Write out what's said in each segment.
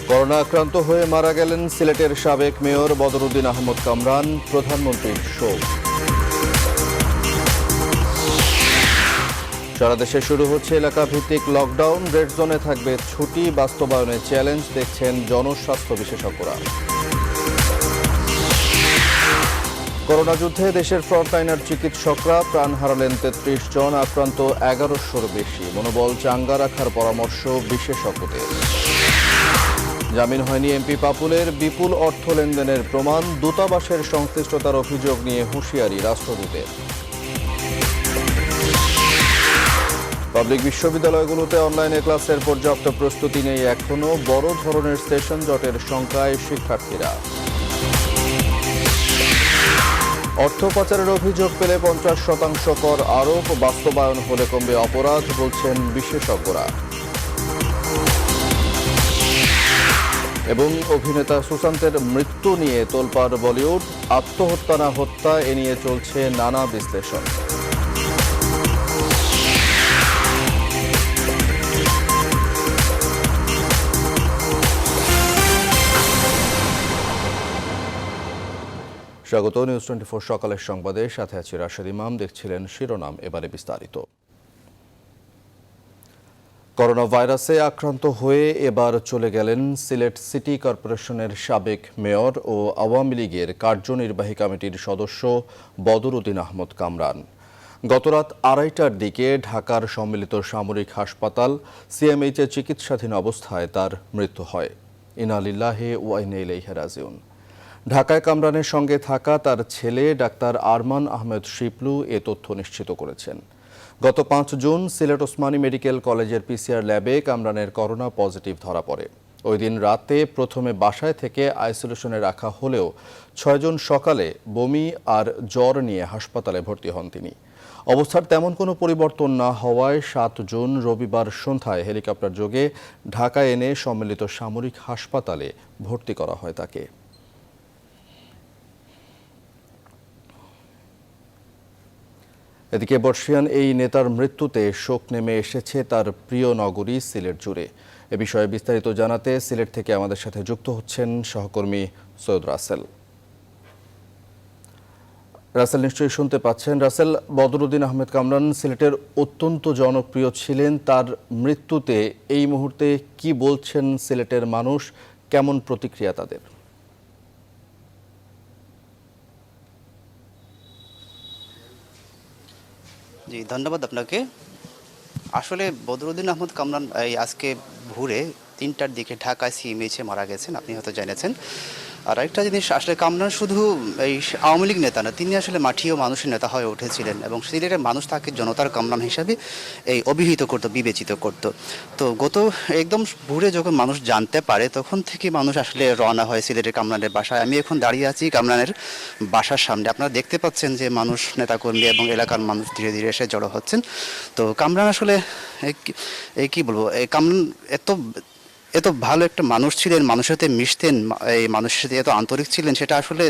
Corona আক্রান্ত হয়ে মারা গেলেন সিলেটের সাবেক মেয়র বদরুদ্দিন আহমদ কামরান। প্রধানমন্ত্রীর শোক। সারা দেশে শুরু হচ্ছে এলাকা ভিত্তিক লকডাউন। রেড জোনে থাকবে ছুটি, বাস্তবায়নে চ্যালেঞ্জ দেখছেন জনস্বাস্থ্য বিশেষজ্ঞরা। করোনা যুদ্ধে দেশের ফ্রন্টলাইনার চিকিৎসকরা প্রাণ হারালেন ৩৩ জন, আক্রান্ত ১১০০-র বেশি। মনোবল চাঙ্গা রাখার পরামর্শ বিশেষজ্ঞদের। জামিন হয়নি এমপি পাপুলের, বিপুল অর্থ লেনদেনের প্রমাণ। দূতাবাসের সংশ্লিষ্টতার অভিযোগ নিয়ে হুঁশিয়ারি রাষ্ট্রদূতের। পাবলিক বিশ্ববিদ্যালয়গুলোতে অনলাইনে ক্লাসের পর্যাপ্ত প্রস্তুতি নেই এখনো। বড় ধরনের সেশন জটের শঙ্কায় শিক্ষার্থীরা। অর্থ পাচারের অভিযোগ পেলে ৫০% কর আরোপ, বাস্তবায়ন হলে কমবে অপরাধ বলছেন বিশেষজ্ঞরা। এবং অভিনেতা সুশান্তের মৃত্যু নিয়ে তোলপাড় বলিউড। আত্মহত্যা না হত্যা, এ নিয়ে চলছে নানা বিশ্লেষণ। স্বাগত নিউজ 24 সকালের সংবাদে, সাথে আছি রাশেদ ইমাম। দেখছিলেন শিরোনাম, এবারে বিস্তারিত। করোনা ভাইরাসে আক্রান্ত হয়ে এবার চলে গেলেন সিলেট সিটি কর্পোরেশনের সাবেক মেয়র ও আওয়ামী লীগের কার্যনির্বাহী কমিটির সদস্য বদরুদ্দিন আহমদ কামরান। গতরাত ২:৩০টার দিকে ঢাকার সম্মিলিত সামরিক হাসপাতাল সিএমএইচে চিকিৎসাধীন অবস্থায় তার মৃত্যু হয়। ইন্না লিল্লাহি ওয়া ইন্না ইলাইহি রাজিউন। ঢাকায় কামরানের সঙ্গে থাকা তার ছেলে ডাক্তার আরমান আহমেদ শিপলু এ তথ্য নিশ্চিত করেছেন। গত ৫ জুন সিলেট ওসমানী মেডিকেল কলেজের পিসিআর ল্যাবে কামরানের করোনা পজিটিভ ধরা পড়ে। ওই দিন রাতে প্রথমে বাসায় থেকে আইসোলেশনে রাখা হলেও ৬ জুন সকালে বমি আর জ্বর নিয়ে হাসপাতালে ভর্তি হন তিনি। অবস্থার তেমন কোনো পরিবর্তন না হওয়ায় ৭ জুন রবিবার সন্ধ্যায় হেলিকপ্টার যোগে ঢাকায় এনে সম্মিলিত সামরিক হাসপাতালে ভর্তি করা হয় তাকে। এদিকে বর্ষিয়ান এই নেতার মৃত্যুতে শোক নেমে এসেছে তার প্রিয় নগরী সিলেট জুড়ে। এ বিষয়ে বিস্তারিত জানাতে সিলেট থেকে আমাদের সাথে যুক্ত হচ্ছেন সহকর্মী সৈয়দ রাসেল। রাসেল নিশ্চয়ই শুনতে পাচ্ছেন। রাসেল, বদরুদ্দিন আহমেদ কামরান সিলেটের অত্যন্ত জনপ্রিয় ছিলেন। তার মৃত্যুতে এই মুহূর্তে কি বলছেন সিলেটের মানুষ, কেমন প্রতিক্রিয়া তাদের? জি, ধন্যবাদ আপনাকে। আসলে বদরুদ্দিন আহমদ কামরান আজকে ভোরে ৩টার দিকে ঢাকায় সিএমএইচে মারা গেছেন, আপনি হয়তো জেনেছেন। আর একটা জিনিস, আসলে কামরান শুধু এই আওয়ামী লীগ নেতা না, তিনি আসলে মাটিও মানুষের নেতা হয়ে উঠেছিলেন এবং সিলেটের মানুষ তাকে জনতার কামরান হিসাবে অভিহিত করতো, বিবেচিত করতো। তো গত একদম ভোরে যখন মানুষ জানতে পারে, তখন থেকে মানুষ আসলে রওনা হয় সিলেটের কামরানের বাসায়। আমি এখন দাঁড়িয়ে আছি কামরানের বাসার সামনে। আপনারা দেখতে পাচ্ছেন যে মানুষ, নেতাকর্মী এবং এলাকার মানুষ ধীরে ধীরে এসে জড়ো হচ্ছেন। তো কামরান আসলে কি বলবো, কামরান এত ভালো একটা মানুষ ছিলেন, মানুষের সাথে মিশতেন, এই মানুষের সাথে এত আন্তরিক ছিলেন, সেটা আসলে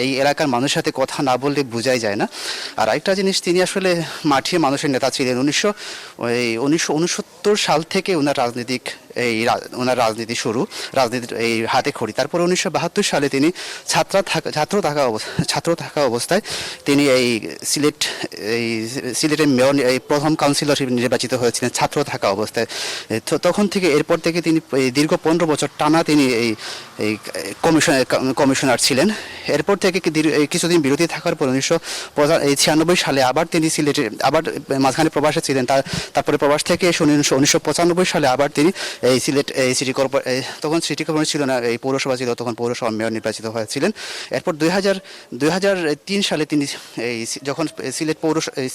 এই এলাকার মানুষের সাথে কথা না বললে বোঝাই যায় না। আর আরেকটা জিনিস, তিনি আসলে মাঠে মানুষের নেতা ছিলেন। 1969 সাল থেকে ওনার রাজনীতি শুরু, রাজনীতির এই হাতে খড়ি। তারপর 1972 সালে তিনি ছাত্র থাকা অবস্থায় তিনি সিলেটের মেয়র, প্রথম কাউন্সিলর নির্বাচিত হয়েছিলেন ছাত্র থাকা অবস্থায়। তখন থেকে, এরপর থেকে তিনি দীর্ঘ 15 বছর টানা তিনি এই কমিশনার ছিলেন। এরপর থেকে কিছুদিন বিরতি থাকার পর 1996 সালে আবার তিনি সিলেটে, আবার মাঝখানে প্রবাসে ছিলেন। তারপরে প্রবাস থেকে 1995 সালে আবার তিনি এই সিলেট তখন সিটি কর্পোরেশন ছিল না, এই পৌরসভা ছিল, তখন পৌরসভা মেয়র নির্বাচিত হয়েছিলেন। এরপর 2003 সালে তিনি যখন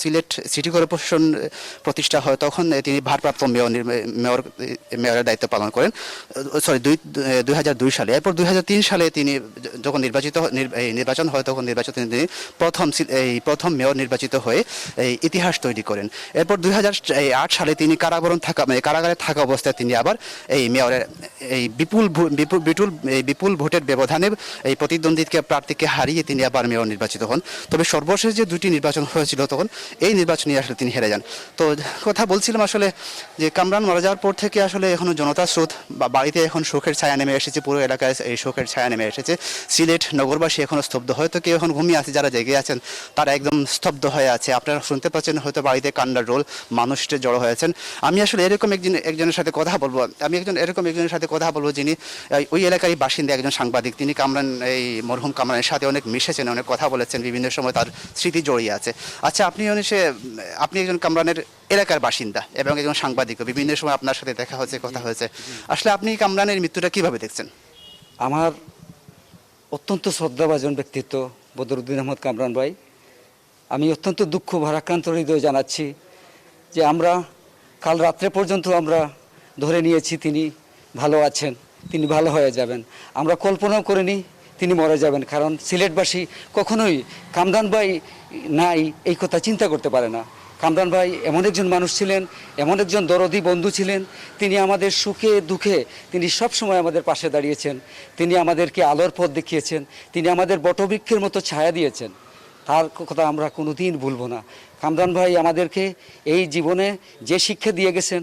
সিলেট সিটি কর্পোরেশন প্রতিষ্ঠা হয়, তখন তিনি ভারপ্রাপ্ত মেয়রের দায়িত্ব পালন করেন। 2002 সালে। এরপর 2003 সালে তিনি যখন নির্বাচন হয়, তখন তিনি প্রথম মেয়র নির্বাচিত হয়ে ইতিহাস তৈরি করেন। এরপর 2008 সালে তিনি কারাগারে থাকা অবস্থায় তিনি আবার এই মেয়রের এই বিপুল ভোটের ব্যবধানে এই প্রতিদ্বন্দ্বীকে প্রার্থীকে হারিয়ে তিনি আবার মেয়র নির্বাচিত হন। তবে সর্বশেষ যে দুটি নির্বাচন হয়েছিল তখন এই নির্বাচনে আসলে তিনি হেরে যান। তো কথা বলছিলাম আসলে যে কামরান মারা যাওয়ার পর থেকে আসলে এখনো জনতার স্রোত বা বাড়িতে এখন শোকের ছায়া নেমে এসেছে, পুরো এলাকায় এই শোকের ছায়া নেমে এসেছে। সিলেট নগরবাসী এখনো স্তব্ধ, হয়তো কেউ এখন ঘুমিয়ে আছে, যারা জেগে আছেন তারা একদম স্তব্ধ হয়ে আছে। আপনারা শুনতে পাচ্ছেন হয়তো বাড়িতে কান্নার রোল, মানুষটা জড়ো হয়েছেন। আমি আসলে এরকম একজনের সাথে কথা বলবো, একজনের সাথে কথা বলবো যিনি ওই এলাকারই বাসিন্দা, একজন সাংবাদিক। তিনি কামরান এই মরহুম কামরানের সাথে অনেক মিশেছেন, অনেক কথা বলেছেন, বিভিন্ন সময় তার স্মৃতি জড়িয়ে আছে। আচ্ছা, আপনি একজন কামরানের এলাকার বাসিন্দা এবং একজন সাংবাদিক, বিভিন্ন সময় আপনার সাথে দেখা হয়েছে, কথা হয়েছে। আসলে আপনি কামরানের মৃত্যুটা কিভাবে দেখছেন? আমার অত্যন্ত শ্রদ্ধাভাজন ব্যক্তিত্ব বদরুদ্দিন আহমদ কামরান ভাই, আমি অত্যন্ত দুঃখ ভারাক্রান্ত হৃদয় জানাচ্ছি যে আমরা কাল রাত্রে পর্যন্ত আমরা ধরে নিয়েছি তিনি ভালো আছেন, তিনি ভালো হয়ে যাবেন। আমরা কল্পনাও করিনি তিনি মরে যাবেন, কারণ সিলেটবাসী কখনোই কামরান ভাই নাই এই কথা চিন্তা করতে পারে না। কামরান ভাই এমন একজন মানুষ ছিলেন, এমন একজন দরদি বন্ধু ছিলেন। তিনি আমাদের সুখে দুঃখে তিনি সব সময় আমাদের পাশে দাঁড়িয়েছেন। তিনি আমাদেরকে আলোর পথ দেখিয়েছেন, তিনি আমাদের বটবৃক্ষের মতো ছায়া দিয়েছেন। তার কথা আমরা কোনোদিন ভুলবো না। কামরান ভাই আমাদেরকে এই জীবনে যে শিক্ষা দিয়ে গেছেন,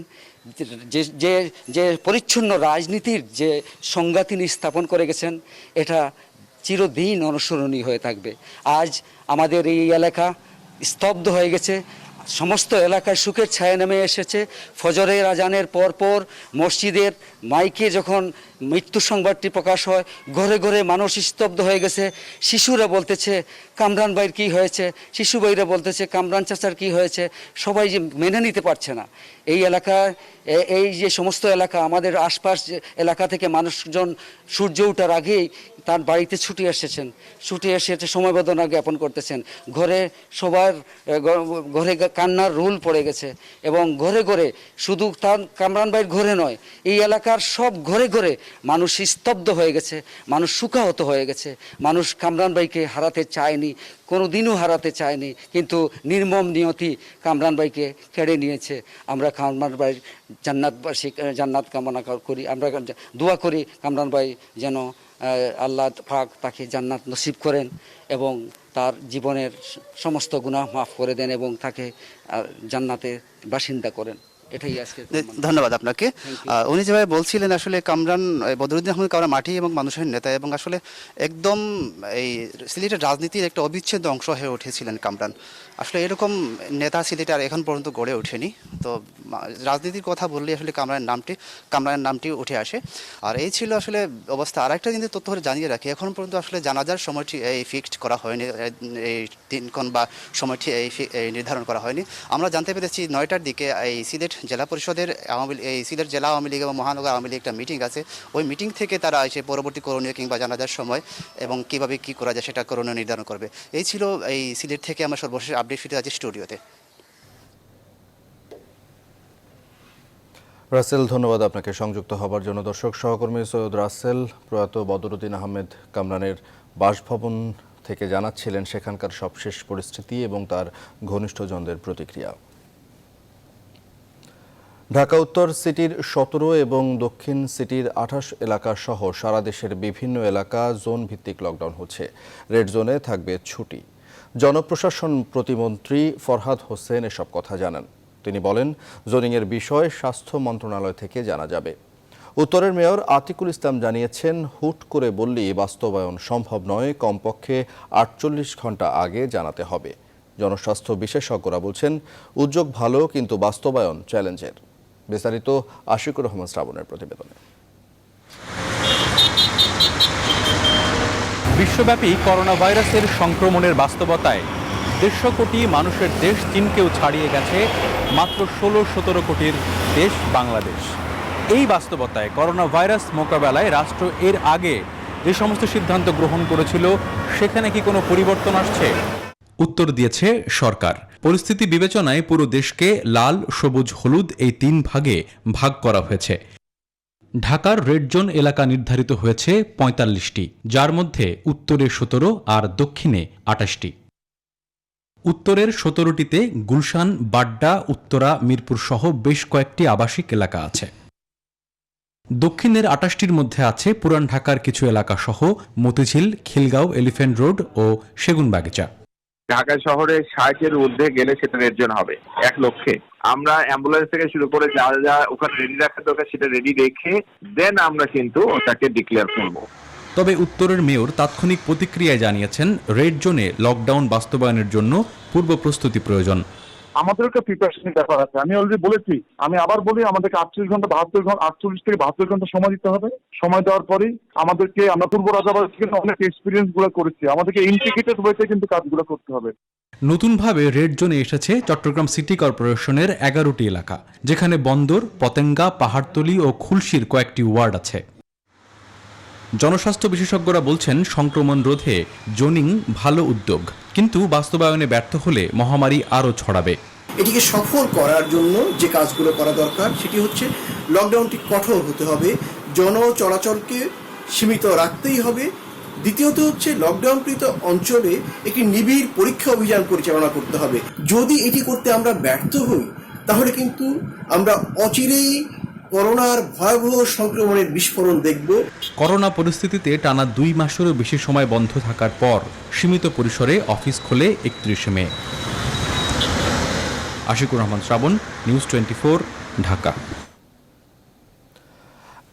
যে যে যে পরিচ্ছন্ন রাজনীতির যে সংজ্ঞা তিনি স্থাপন করে গেছেন, এটা চিরদিন অনুসরণীয় হয়ে থাকবে। আজ আমাদের এই এলাকা স্তব্ধ হয়ে গেছে, সমস্ত এলাকায় সুখের ছায়া নেমে এসেছে। ফজরের আজানের পরপর মসজিদের মাইকে যখন মৃত্যু সংবাদটি প্রকাশ হয়, ঘরে ঘরে মানুষ স্তব্ধ হয়ে গেছে। শিশুরা বলতেছে কামরান ভাইয়ের কী হয়েছে, শিশু ভাইরা বলতেছে কামরান চাচার কী হয়েছে। সবাই যে মেনে নিতে পারছে না। এই এলাকায় এই যে সমস্ত এলাকা, আমাদের আশপাশ এলাকা থেকে মানুষজন সূর্য ওঠার আগেই তার বাড়িতে ছুটে এসেছেন, ছুটে এসে সমবেদনা জ্ঞাপন করতেছেন। ঘরে সবার ঘরে কান্নার রোল পড়ে গেছে এবং ঘরে ঘরে, শুধু তার কামরান ভাইয়ের ঘরে নয়, এই এলাকার সব ঘরে ঘরে মানুষ স্তব্ধ হয়ে গেছে, মানুষ শোকাহত হয়ে গেছে। মানুষ কামরান ভাইকে হারাতে চায়নি, কোনো দিনও হারাতে চায়নি, কিন্তু নির্মম নিয়তি কামরান ভাইকে কেড়ে নিয়েছে। আমরা কামরান ভাইয়ের জান্নাত কামনা করি, আমরা দোয়া করি কামরান ভাই যেন আল্লাহ পাক তাকে জান্নাত নসিব করেন এবং তার জীবনের সমস্ত গুনাহ মাফ করে দেন এবং তাকে জান্নাতে বাসিন্দা করেন। এটাই আজকে। ধন্যবাদ আপনাকে। উনি যেভাবে বলছিলেন আসলে কামরান বদরুদ্দিন আহমদ কামরান মাটি এবং মানুষের নেতা, এবং আসলে একদম এই সিলেটের রাজনীতির একটা অবিচ্ছেদ্য অংশ হয়ে উঠেছিলেন কামরান। আসলে এরকম নেতা সিলেটে আর এখন পর্যন্ত গড়ে ওঠেনি। তো রাজনীতির কথা বললে আসলে কামরানের নামটি উঠে আসে। আর এই ছিল আসলে অবস্থা। আর একটা জিনিস তথ্য করে জানিয়ে রাখি, এখন পর্যন্ত আসলে জানাজার সময়টি এই ফিক্সড করা হয়নি, এই দিনক্ষণ বা সময়টি এই নির্ধারণ করা হয়নি। আমরা জানতে পেরেছি 9টার দিকে এই সিলেট জেলা পরিষদের এই সিলেট জেলা আওয়ামী লীগ এবং মহানগর আওয়ামী লীগ একটা মিটিং আছে। ওই মিটিং থেকে তারা এসে পরবর্তী করণীয় কিংবা জানাজার সময় এবং কিভাবে কি করা যায় সেটা করণীয় নির্ধারণ করবে। এই ছিল এই সিলেট থেকে আমরা সর্বশেষ আপডেট ফিরে আছি স্টুডিওতে। রাসেল, ধন্যবাদ আপনাকে সংযুক্ত হবার জন্য। দর্শক, সহকর্মী সৈয়দ রাসেল প্রয়াত বদরুদ্দিন আহমেদ কামরানের বাসভবন থেকে জানাচ্ছিলেন সেখানকার সবশেষ পরিস্থিতি এবং তার ঘনিষ্ঠজনদের প্রতিক্রিয়া। ঢাকা উত্তর সিটির 17 এবং দক্ষিণ সিটির 28 এলাকা সহ সারা দেশের বিভিন্ন এলাকা জোন ভিত্তিক লকডাউন হচ্ছে। রেড জোনে থাকবে ছুটি। জনপ্রশাসন প্রতিমন্ত্রী ফরহাদ হোসেন এসব কথা জানান। তিনি বলেন, জোনিংয়ের বিষয় স্বাস্থ্য মন্ত্রণালয় থেকে জানা যাবে। উত্তরের মেয়র আতিকুল ইসলাম জানিয়েছেন, হুট করে বললেই বাস্তবায়ন সম্ভব নয়, কমপক্ষে 48 ঘন্টা আগে জানাতে হবে। জনস্বাস্থ্য বিশেষজ্ঞরা বলছেন, উদ্যোগ ভালো কিন্তু বাস্তবায়ন চ্যালেঞ্জের। বিস্তারিত আশিকুর রহমান শ্রাবণের প্রতিবেদনে। বিশ্বব্যাপী করোনা ভাইরাসের সংক্রমণের বাস্তবতায় 150 কোটি মানুষের দেশ চীনকেও ছাড়িয়ে গেছে মাত্র 16-17 কোটির দেশ বাংলাদেশ। এই বাস্তবতায় করোনা ভাইরাস মোকাবেলায় রাষ্ট্র এর আগে যে সমস্ত সিদ্ধান্ত গ্রহণ করেছিল সেখানে কি কোনো পরিবর্তন আসছে? উত্তর দিয়েছে সরকার। পরিস্থিতি বিবেচনায় পুরো দেশকে লাল, সবুজ, হলুদ এই 3 ভাগে ভাগ করা হয়েছে। ঢাকার রেড জোন এলাকা নির্ধারিত হয়েছে 45টি, যার মধ্যে উত্তরে 17 আর দক্ষিণে 28টি। উত্তরের 17টিতে গুলশান, বাড্ডা, উত্তরা, মিরপুর সহ বেশ কয়েকটি আবাসিক এলাকা আছে। দক্ষিণের ২৮টির মধ্যে আছে পুরান ঢাকার কিছু এলাকা সহ মতিঝিল, খিলগাঁও, এলিফ্যান্ট রোড ও সেগুনবাগিচা। ঢাকা শহরে ৬০-এর ঊর্ধ্বে গেলে সেটা রেড জোন হবে ১ লক্ষে। আমরা অ্যাম্বুলেন্স থেকে শুরু করে যা যা ওখানে রেডি রাখা দরকার সেটা রেডি রেখে দেন আমরা কিন্তু ওটাকে ডিক্লেয়ার করব। তবে উত্তরের মেয়র তাৎক্ষণিক প্রতিক্রিয়ায় জানিয়েছেন, রেড জোনে লকডাউন বাস্তবায়নের জন্য পূর্ব প্রস্তুতি প্রয়োজন। আমাদের একটা প্রিপারেশনের ব্যাপার আছে। আমি অলরেডি বলেছি, আমি আবার বলি, আমাদেরকে 48 থেকে 72 ঘন্টা সময় দিতে হবে। সময় দেওয়ার পরেই আমাদেরকে, আমরা পূর্ব রাজাবাড়ি থেকে অনেক এক্সপিরিয়েন্স গুলো করেছি, আমাদেরকে ইন্টিগ্রেটেড ওয়েতে কিন্তু কাজগুলো করতে হবে। নতুনভাবে রেড জোনে এসেছে চট্টগ্রাম সিটি কর্পোরেশনের 11টি এলাকা, যেখানে বন্দর, পতেঙ্গা, পাহাড়তলী ও খুলশীর কয়েকটি ওয়ার্ড আছে। জনস্বাস্থ্য বিশেষজ্ঞরা বলছেন, সংক্রমণ রোধে জোনিং ভালো উদ্যোগ, কিন্তু বাস্তবায়নে ব্যর্থ হলে মহামারী আরও ছড়াবে। এটিকে সফল করার জন্য যে কাজগুলো করা দরকার সেটি হচ্ছে লকডাউনটি কঠোর হতে হবে, জনচলাচলকে সীমিত রাখতেই হবে। দ্বিতীয়ত হচ্ছে লকডাউনকৃত অঞ্চলে একটি নিবিড় পরীক্ষা অভিযান পরিচালনা করতে হবে। যদি এটি করতে আমরা ব্যর্থ হই তাহলে কিন্তু আমরা অচিরেই করোনার ভয়াবহ সংক্রমণের বিস্ফোরণ দেখব। করোনা পরিস্থিতিতে টানা 2 মাসেরও বেশি সময় বন্ধ থাকার পর সীমিত পরিসরে অফিস খোলে 31 মে। আশিকুর রহমান শ্রাবণ, নিউজ 24, ঢাকা।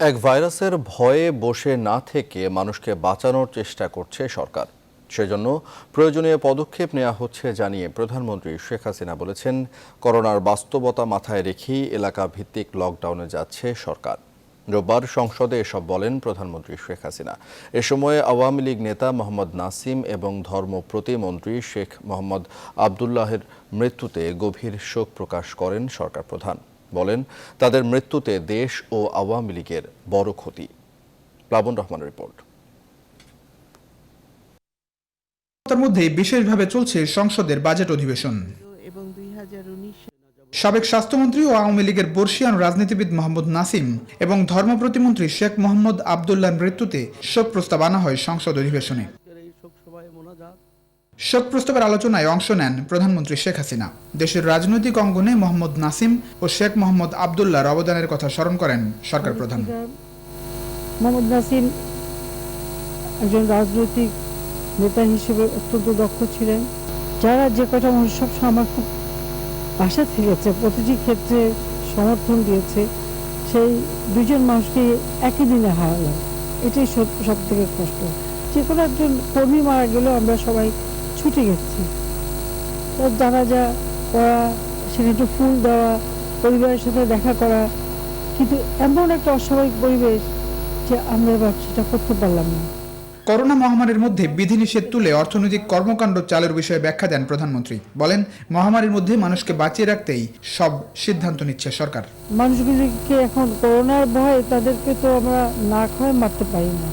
এক ভাইরাসের ভয়ে বসে না থেকে মানুষকে বাঁচানোর চেষ্টা করছে সরকার। সেজন্য প্রয়োজনীয় পদক্ষেপ নেওয়া হচ্ছে জানিয়ে প্রধানমন্ত্রী শেখ হাসিনা বলেছেন, করোনার বাস্তবতা মাথায় রেখেই এলাকা ভিত্তিক লকডাউনে যাচ্ছে সরকার। রোববার সংসদে এসব বলেন প্রধানমন্ত্রী শেখ হাসিনা। এ সময় আওয়ামী লীগ নেতা মোহাম্মদ নাসিম এবং ধর্ম প্রতিমন্ত্রী শেখ মোহাম্মদ আবদুল্লাহের মৃত্যুতে গভীর শোক প্রকাশ করেন সরকার প্রধান। বলেন, তাদের মৃত্যুতে দেশ ও আওয়ামী লীগের বড় ক্ষতি। প্লাবন রহমানের রিপোর্ট। তার মধ্যে বিশেষভাবে চলছে সংসদের বাজেট অধিবেশন। সাবেক স্বাস্থ্যমন্ত্রী ও আওয়ামী লীগের বর্ষিয়ান রাজনীতিবিদ মোহাম্মদ নাসিম এবং ধর্ম প্রতিমন্ত্রী শেখ মোহাম্মদ আবদুল্লাহর মৃত্যুতে শোক প্রস্তাব আনা হয় সংসদ অধিবেশনে। শোক প্রস্তাবের আলোচনায় অংশ নেন প্রধানমন্ত্রী শেখ হাসিনা। দেশের রাজনৈতিক অঙ্গনে মোহাম্মদ নাসিম ও শেখ মোহাম্মদ আবদুল্লাহর অবদানের কথা স্মরণ করেন সরকার প্রধান। মোহাম্মদ নাসিম একজন রাজনৈতিক নেতা হিসেবে অত্যন্ত দক্ষ ছিলেন, যারা যে কটা মানুষ সবসময় আমার খুব পাশে থেকেছে, প্রতিটি ক্ষেত্রে সমর্থন দিয়েছে, সেই দুজন মানুষকে একই দিনে হারালাম। এটাই সব থেকে কষ্ট। যে কোনো একজন কর্মী মারা গেলেও আমরা সবাই ছুটে গেছি, তার জানাজা করা, সেখানে একটু ফুল দেওয়া, পরিবারের সাথে দেখা করা, কিন্তু এমন একটা অস্বাভাবিক পরিবেশ যে আমরা এবার সেটা করতে পারলাম না। করোনা মহামারীর মধ্যে বিধিনিষেধ তুলে অর্থনৈতিক কর্মকাণ্ড চালুর বিষয়ে ব্যাখ্যা দেন প্রধানমন্ত্রী। বলেন, মহামারীর মধ্যে মানুষকে বাঁচিয়ে রাখতেই সব সিদ্ধান্ত নিচ্ছে সরকার। মানুষগুলিকে এখন করোনার ভয়ে তাদেরকে তো আমরা না খাওয়ায় মারতে পারি না,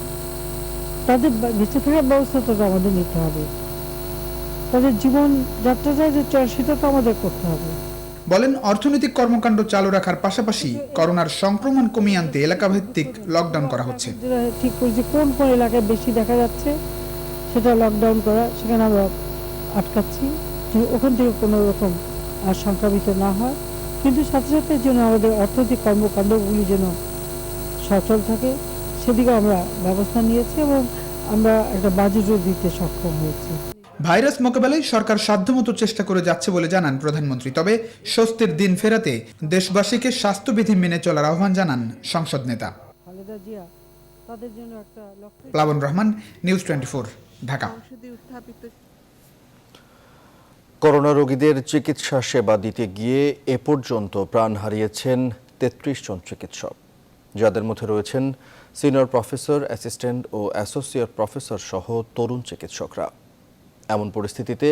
তাদের বেঁচে থাকার ব্যবস্থা তো আমাদের নিতে হবে, তাদের জীবন যাত্রাটা যে চলে সেটা তো আমাদের করতে হবে। বলেন, অর্থনৈতিক কর্মকাণ্ড চালু রাখার পাশাপাশি করোনার সংক্রমণ কমিয়ে আনতে এলাকাভিত্তিক লকডাউন করা হচ্ছে। ঠিক করেছি কোন কোন এলাকায় বেশি দেখা যাচ্ছে সেটা লকডাউন করা, সেখানে আমরা আটকাচ্ছি যে ওখান থেকে কোনো রকম আর সংক্রামিত না হয়, কিন্তু সাথে সাথে যেন আমাদের অর্থনৈতিক কর্মকাণ্ডগুলি যেন সচল থাকে সেদিকে আমরা ব্যবস্থা নিয়েছি এবং আমরা একটা বাজেটও দিতে সক্ষম হয়েছি। ভাইরাস মোকাবেলায় সরকার সাধ্যমতো চেষ্টা করে যাচ্ছে বলে জানান প্রধানমন্ত্রী। তবে স্বস্তির দিন ফেরাতে দেশবাসীকে স্বাস্থ্যবিধি মেনে চলার আহ্বান জানান সংসদ নেতা। প্লাবন রহমান, নিউজ 24, ঢাকা। করোনা রোগীদের চিকিৎসা সেবা দিতে গিয়ে এ পর্যন্ত প্রাণ হারিয়েছেন 33 জন চিকিৎসক, যাদের মধ্যে রয়েছেন সিনিয়র প্রফেসর, অ্যাসিস্ট্যান্ট ও অ্যাসোসিয়েট প্রফেসর সহ তরুণ চিকিৎসকরা। এমন পরিস্থিতিতে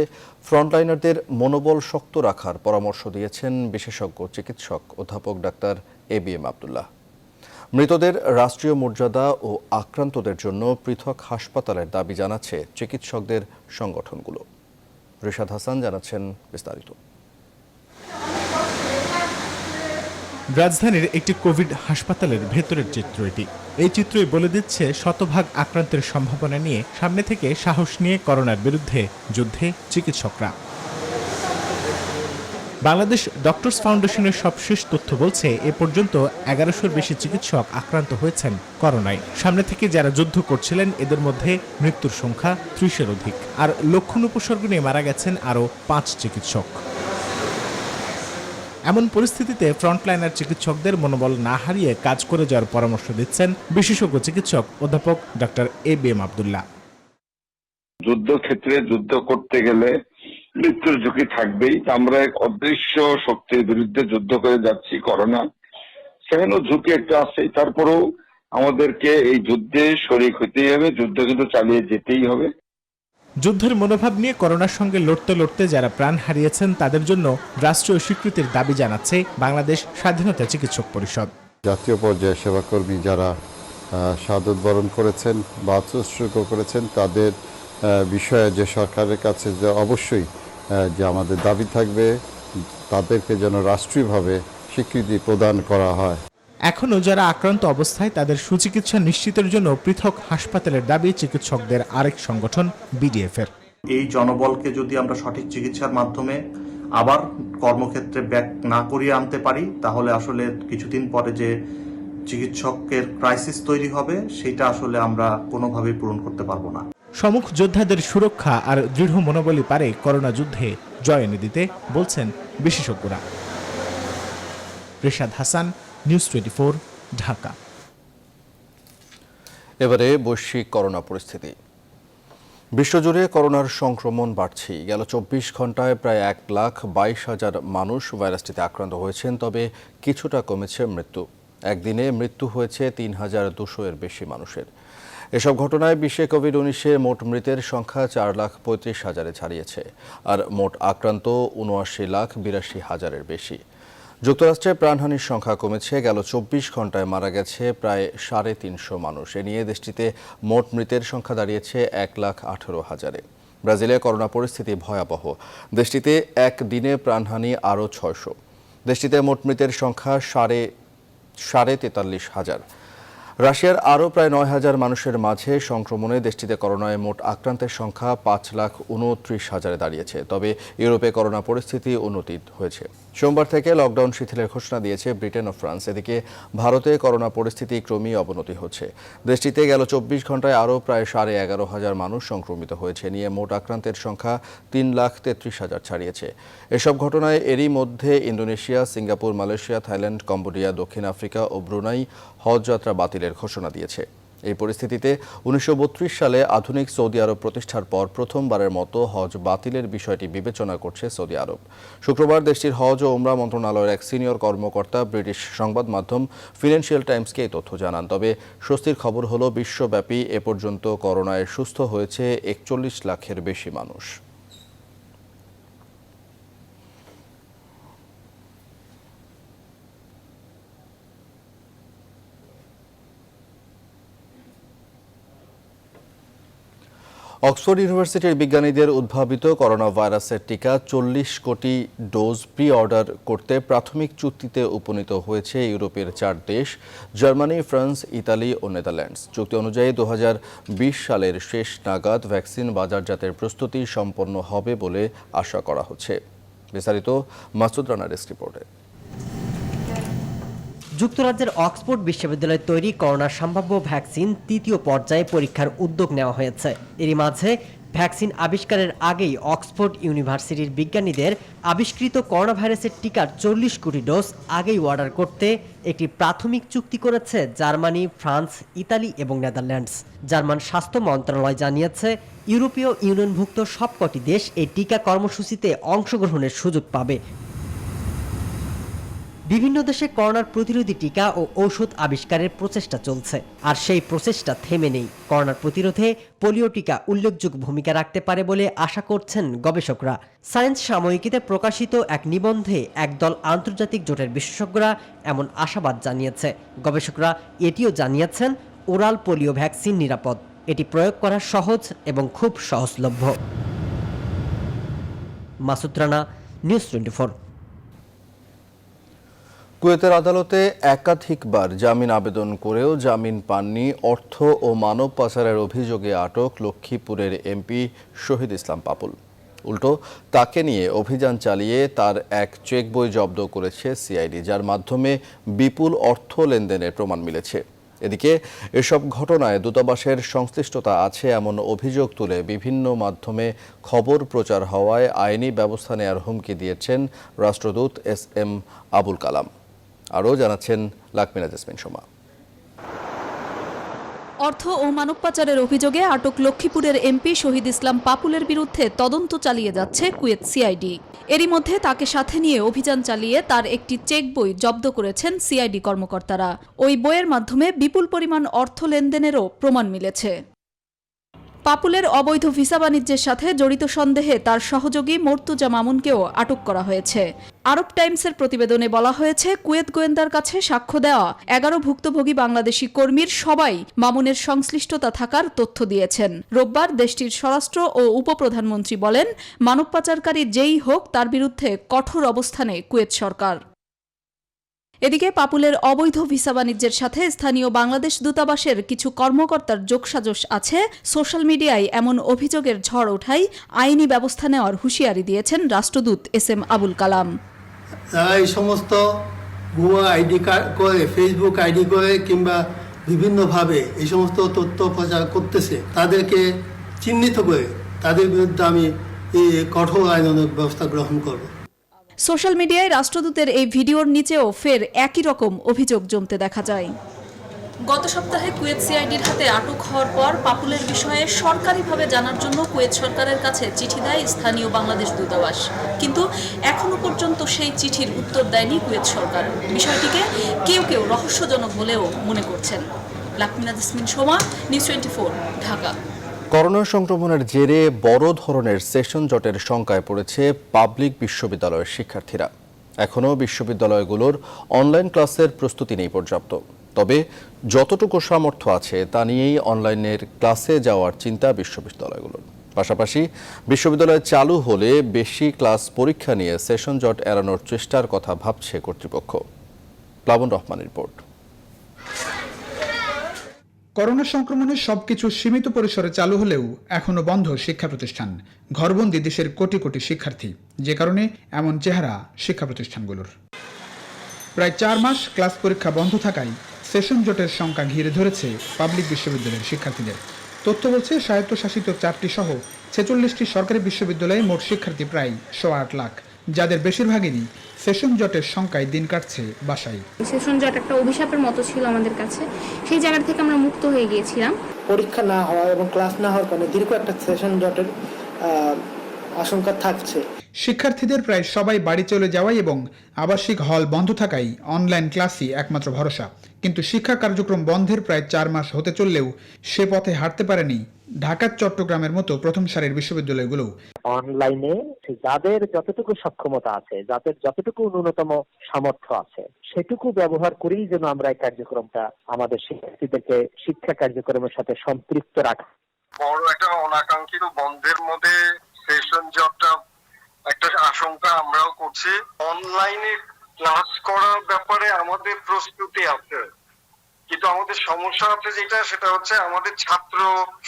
ফ্রন্টলাইনারদের মনোবল শক্ত রাখার পরামর্শ দিয়েছেন বিশেষজ্ঞ চিকিৎসক অধ্যাপক ডাক্তার ABM আব্দুল্লাহ। মৃতদের রাষ্ট্রীয় মর্যাদা ও আক্রান্তদের জন্য পৃথক হাসপাতালের দাবি জানাচ্ছে চিকিৎসকদের সংগঠনগুলো। রিশাদ হাসান জানাচ্ছেন বিস্তারিত। রাজধানীর একটি কোভিড হাসপাতালের ভেতরের চিত্র এটি। এই চিত্রই বলে দিচ্ছে শতভাগ আক্রান্তের সম্ভাবনা নিয়ে সামনে থেকে সাহস নিয়ে করোনার বিরুদ্ধে যুদ্ধে চিকিৎসকরা। বাংলাদেশ ডক্টরস ফাউন্ডেশনের সবশেষ তথ্য বলছে এ পর্যন্ত 1100-র বেশি চিকিৎসক আক্রান্ত হয়েছেন করোনায়। সামনে থেকে যারা যুদ্ধ করছিলেন এদের মধ্যে মৃত্যুর সংখ্যা 30-এর অধিক, আর লক্ষণ উপসর্গ নিয়ে মারা গেছেন আরও 5 চিকিৎসক। এমন পরিস্থিতিতে ফ্রন্টলাইনার চিকিৎসকদের মনোবল না হারিয়ে কাজ করে যাওয়ার পরামর্শ দিচ্ছেন বিশেষজ্ঞ চিকিৎসক অধ্যাপক ডক্টর ABM আব্দুল্লাহ। যুদ্ধক্ষেত্রে যুদ্ধ করতে গেলে মৃত্যুর ঝুঁকি থাকবেই। আমরা এক অদৃশ্য শক্তির বিরুদ্ধে যুদ্ধ করে যাচ্ছি, করোনা, সেখানেও ঝুঁকি একটা আছেই। তারপরেও আমাদেরকে এই যুদ্ধে শরিক হতেই হবে, যুদ্ধ কিন্তু চালিয়ে যেতেই হবে। যুদ্ধের মনোভাব নিয়ে করোনার সঙ্গে লড়তে লড়তে যারা প্রাণ হারিয়েছেন তাদের জন্য রাষ্ট্রীয় স্বীকৃতির দাবি জানাচ্ছে বাংলাদেশ স্বাধীনতা চিকিৎসক পরিষদ। জাতীয় পর্যায়ে সেবাকর্মী যারা শাহাদত বরণ করেছেন বা উৎসর্গ করেছেন তাদের বিষয়ে যে সরকারের কাছে যে অবশ্যই যে আমাদের দাবি থাকবে তাদেরকে যেন রাষ্ট্রীয়ভাবে স্বীকৃতি প্রদান করা হয়। এখনও যারা আক্রান্ত অবস্থায় তাদের সুচিকিৎসা নিশ্চিতের জন্য পৃথক হাসপাতালের দাবি চিকিৎসকদের আরেক সংগঠন BDF-এর। এই জনবলকে যদি আমরা সঠিক চিকিৎসার মাধ্যমে আবার কর্মক্ষেত্রে ব্যাক না করিয়ে আনতে পারি, তাহলে আসলে কিছুদিন পরে যে চিকিৎসকের ক্রাইসিস তৈরি হবে সেটা আসলে আমরা কোনোভাবেই পূরণ করতে পারবো না। সম্মুখ যোদ্ধাদের সুরক্ষা আর দৃঢ় মনোবলই পারে করোনা যুদ্ধে জয় এনে দিতে বলছেন বিশেষজ্ঞরা। রেশাদ হাসান, নিউজ 24, ঢাকা। এবারে বৈশ্বিক করোনা পরিস্থিতি। বিশ্বজুড়ে করোনার সংক্রমণ বাড়ছে। গেল 24 ঘন্টায় প্রায় 1,22,000 মানুষ ভাইরাসটিতে আক্রান্ত হয়েছেন, তবে কিছুটা কমেছে মৃত্যু। একদিনে মৃত্যু হয়েছে 3,200-এর বেশি মানুষের। এসব ঘটনায় বিশ্বে কোভিড-19 মোট মৃতের সংখ্যা 4,35,000-এ ছাড়িয়েছে, আর মোট আক্রান্ত 79,82,000-এর বেশি। যুক্তরাষ্ট্রে প্রাণহানির সংখ্যা কমেছে। গেল 24 ঘন্টায় মারা গেছে প্রায় 350 মানুষ। এ নিয়ে দেশটিতে মোট মৃতের সংখ্যা দাঁড়িয়েছে 1,18,000-এ। ব্রাজিলে করোনা পরিস্থিতি ভয়াবহ। দেশটিতে একদিনে প্রাণহানি আরও 600। দেশটিতে মোট মৃতের সংখ্যা 43,500। রাশিয়ার আরও প্রায় 9,000 মানুষের মাঝে সংক্রমণে দেশটিতে করোনায় মোট আক্রান্তের সংখ্যা 5,29,000-এ দাঁড়িয়েছে। তবে ইউরোপে করোনা পরিস্থিতি উন্নতি হয়েছে। সোমবার থেকে লকডাউন শিথিলের ঘোষণা দিয়েছে ব্রিটেন ও ফ্রান্স। এদিকে ভারতে করোনা পরিস্থিতি ক্রমেই অবনতি হচ্ছে। দেশটিতে গেল 24 ঘন্টায় আরও প্রায় 11,500 মানুষ সংক্রমিত হয়েছে। নিয়ে মোট আক্রান্তের সংখ্যা 3,33,000 ছাড়িয়েছে। এসব ঘটনায় এরই মধ্যে Indonesia, Singapore, Malaysia, Thailand, Cambodia, দক্ষিণ আফ্রিকা ও ব্রুনাই হজ যাত্রা বাতিলের ঘোষণা দিয়েছে। এই পরিস্থিতিতে 1932 সালে আধুনিক সৌদি আরব প্রতিষ্ঠার পর প্রথমবারের মতো হজ বাতিলের বিষয়টি বিবেচনা করছে সৌদি আরব। শুক্রবার দেশটির হজ ও উমরা মন্ত্রণালয়ের এক সিনিয়র কর্মকর্তা ব্রিটিশ সংবাদ মাধ্যম ফিনান্সিয়াল টাইমসকে এই তথ্য জানান। তবে স্বস্তির খবর হলো বিশ্বব্যাপী এ পর্যন্ত করোনায় সুস্থ হয়েছে 41 লাখের বেশি মানুষ। অক্সফোর্ড ইউনিভার্সিটির বিজ্ঞানীদের উদ্ভাবিত করোনা ভাইরাসের টিকা 40 কোটি ডোজ প্রি অর্ডার করতে প্রাথমিক চুক্তিতে উপনীত হয়েছে ইউরোপের 4 দেশ, জার্মানি, ফ্রান্স, ইতালি ও নেদারল্যান্ডস। চুক্তি অনুযায়ী 2020 সালের শেষ নাগাদ ভ্যাকসিন বাজারজাতের প্রস্তুতি সম্পন্ন হবে বলে আশা করা হচ্ছে। বিস্তারিত মাসুদ রানার ডেস্ক রিপোর্টে। যুক্তরাজ্যের অক্সফোর্ড বিশ্ববিদ্যালয়ে তৈরি করোনার সম্ভাব্য ভ্যাকসিন তৃতীয় পর্যায়ে পরীক্ষার উদ্যোগ নেওয়া হয়েছে। এরই মাঝে ভ্যাকসিন আবিষ্কারের আগেই অক্সফোর্ড ইউনিভার্সিটির বিজ্ঞানীদের আবিষ্কৃত করোনা ভাইরাসের টিকার 40 কোটি ডোজ আগেই অর্ডার করতে একটি প্রাথমিক চুক্তি করেছে জার্মানি, ফ্রান্স, ইতালি এবং নেদারল্যান্ডস। জার্মান স্বাস্থ্য মন্ত্রণালয় জানিয়েছে ইউরোপীয় ইউনিয়নভুক্ত সবকটি দেশ এই টিকা কর্মসূচিতে অংশগ্রহণের সুযোগ পাবে। বিভিন্ন দেশে করোনার প্রতিরোধী টিকা ও ঔষধ আবিষ্কারের প্রচেষ্টা চলছে, আর সেই প্রচেষ্টা থেমে নেই। করোনার প্রতিরোধে পোলিও টিকা উল্লেখযোগ্য ভূমিকা রাখতে পারে বলে আশা করছেন গবেষকরা। সায়েন্স সাময়িকীতে প্রকাশিত এক নিবন্ধে একদল আন্তর্জাতিক জোটের বিশেষজ্ঞরা এমন আশাবাদ জানিয়েছে। গবেষকরা এটিও জানিয়েছেন ওরাল পোলিও ভ্যাকসিন নিরাপদ, এটি প্রয়োগ করা সহজ এবং খুব সহজলভ্য। মাসুদ রানা, নিউজ 24। কুয়েতের আদালতে একাধিকবার জামিন আবেদন করেও জামিন পাননি অর্থ ও মানব পাচারের অভিযোগে আটক লক্ষ্মীপুরের এমপি শহীদ ইসলাম পাপুল। উল্টো তাকে নিয়ে অভিযান চালিয়ে তার এক চেক বই জব্দ করেছে সিআইডি, যার মাধ্যমে বিপুল অর্থ লেনদেনের প্রমাণ মিলেছে। এদিকে এসব ঘটনায় দূতাবাসের সংশ্লিষ্টতা আছে এমন অভিযোগ তুলে বিভিন্ন মাধ্যমে খবর প্রচার হওয়ায় আইনি ব্যবস্থা নেওয়ার হুমকি দিয়েছেন রাষ্ট্রদূত SM আবুল কালাম। আরও জানাচ্ছেন লাকমিনা জেসমিন সোমা। অর্থ ও মানব পাচারের অভিযোগে আটক লক্ষ্মীপুরের MP শহীদ ইসলাম পাপুলের বিরুদ্ধে তদন্ত চালিয়ে যাচ্ছে কুয়েত সিআইডি। এরই মধ্যে তাকে সাথে নিয়ে অভিযান চালিয়ে তার একটি চেক বই জব্দ করেছেন সিআইডি কর্মকর্তারা। ওই বইয়ের মাধ্যমে বিপুল পরিমাণ অর্থ লেনদেনেরও প্রমাণ মিলেছে। পাপুলের অবৈধ ভিসা বাণিজ্যের সাথে জড়িত সন্দেহে তার সহযোগী মর্তুজা মামুনকেও আটক করা হয়েছে। আরব টাইমসের প্রতিবেদনে বলা হয়েছে, কুয়েত গোয়েন্দার কাছে সাক্ষ্য দেওয়া 11 ভুক্তভোগী বাংলাদেশি কর্মীর সবাই মামুনের সংশ্লিষ্টতা থাকার তথ্য দিয়েছেন। রোববার দেশটির স্বরাষ্ট্র ও উপপ্রধানমন্ত্রী বলেন, মানব পাচারকারী যেই হোক তার বিরুদ্ধে কঠোর অবস্থানে কুয়েত সরকার। এদিকে পাপুলের অবৈধ ভিসা বাণিজ্যের সাথে স্থানীয় বাংলাদেশ দূতাবাসের কিছু কর্মকর্তার যোগসাজশ আছে। সোশ্যাল মিডিয়ায় এমন অভিযোগের ঝড় ওঠায় আইনি ব্যবস্থা নেওয়ার হুঁশিয়ারি দিয়েছেন রাষ্ট্রদূত SM আবুল কালাম। এই সমস্ত ভুয়া আইডি করে, ফেসবুক আইডি করে কিংবা বিভিন্নভাবে এই সমস্ত তথ্য প্রচার করতেছে, তাদেরকে চিহ্নিত করে তাদের বিরুদ্ধে আমি কঠোর আইনানুগ ব্যবস্থা গ্রহণ করব। সোশ্যাল মিডিয়ায় রাষ্ট্রদূতের এই ভিডিওর নিচেও ফের একই রকম অভিযোগ জমতে দেখা যায়। গত সপ্তাহে কুয়েত সিআইডির হাতে আটক হওয়ার পর পাপুলের বিষয়ে সরকারিভাবে জানার জন্য কুয়েত সরকারের কাছে চিঠি দেয় স্থানীয় বাংলাদেশ দূতাবাস, কিন্তু এখনো পর্যন্ত সেই চিঠির উত্তর দেয়নি কুয়েত সরকার। বিষয়টিকে কেউ কেউ রহস্যজনক বলেও মনে করছেন। লাকমিনা জেসমিন সোমা, নিউজ 24, ঢাকা। করোনা সংক্রমণের জেরে বড় ধরনের সেশন জটের শঙ্কায় পড়েছে পাবলিক বিশ্ববিদ্যালয়ের শিক্ষার্থীরা। এখনও বিশ্ববিদ্যালয়গুলোর অনলাইন ক্লাসের প্রস্তুতি নেই পর্যাপ্ত। তবে যতটুকু সামর্থ্য আছে তা নিয়েই অনলাইনের ক্লাসে যাওয়ার চিন্তা বিশ্ববিদ্যালয়গুলোর। পাশাপাশি বিশ্ববিদ্যালয় চালু হলে বেশি ক্লাস পরীক্ষা নিয়ে সেশন জট এড়ানোর চেষ্টার কথা ভাবছে কর্তৃপক্ষ। প্লাবন রহমানের রিপোর্ট। করোনা সংক্রমণে সবকিছু সীমিত পরিসরে চালু হলেও এখনো বন্ধ শিক্ষা প্রতিষ্ঠান। ঘরবন্দি দেশের কোটি কোটি শিক্ষার্থী, যে কারণে এমন চেহারা শিক্ষা প্রতিষ্ঠানগুলোর। প্রায় 4 মাস ক্লাস পরীক্ষা বন্ধ থাকায় সেশন জটের সংখ্যা ঘিরে ধরেছে পাবলিক বিশ্ববিদ্যালয়ের শিক্ষার্থীদের। তথ্য বলছে, স্বায়ত্তশাসিত 4টি সহ 46টি সরকারি বিশ্ববিদ্যালয়ে মোট শিক্ষার্থী প্রায় 108 লাখ, যাদের বেশিরভাগেরই সেশন জটের সংখ্যায় দিন কাটছে বাসায়। সেশন জট একটা অভিশাপের মতো ছিল আমাদের কাছে, সেই জায়গা থেকে আমরা মুক্ত হয়ে গিয়েছিলাম। পরীক্ষা না হওয়া এবং ক্লাস না হওয়ার কারণে দীর্ঘ একটা সেশন জটের আশঙ্কা থাকছে। শিক্ষার্থীদের প্রায় সবাই বাড়ি চলে যাওয়ায় এবং আবাসিক হল বন্ধ থাকায় অনলাইন ক্লাসই একমাত্র ভরসা। কিন্তু শিক্ষা কার্যক্রম বন্ধের প্রায় 4 মাস হতে চললেও সে পথে হাঁটতে পারেনি ঢাকা, চট্টগ্রামের মতো প্রথম সারির বিশ্ববিদ্যালয়গুলো। অনলাইনে যাদের যতটুকু সক্ষমতা আছে, যাদের যতটুকু ন্যূনতম সামর্থ্য আছে, সেটুকু ব্যবহার করেই যেন আমরা এই কার্যক্রমটা আমাদের শিক্ষার্থীদেরকে শিক্ষা কার্যক্রমের সাথে সম্পৃক্ত রাখা। বড় একটা অনাকাঙ্ক্ষিত বন্ধের মধ্যে সেশন জটটা একটা আশঙ্কা আমরাও করছি। অনলাইনে ক্লাস করার ব্যাপারে আমাদের প্রস্তুতি আছে, কিন্তু আমাদের সমস্যা আছে সেটা হচ্ছে আমাদের ছাত্র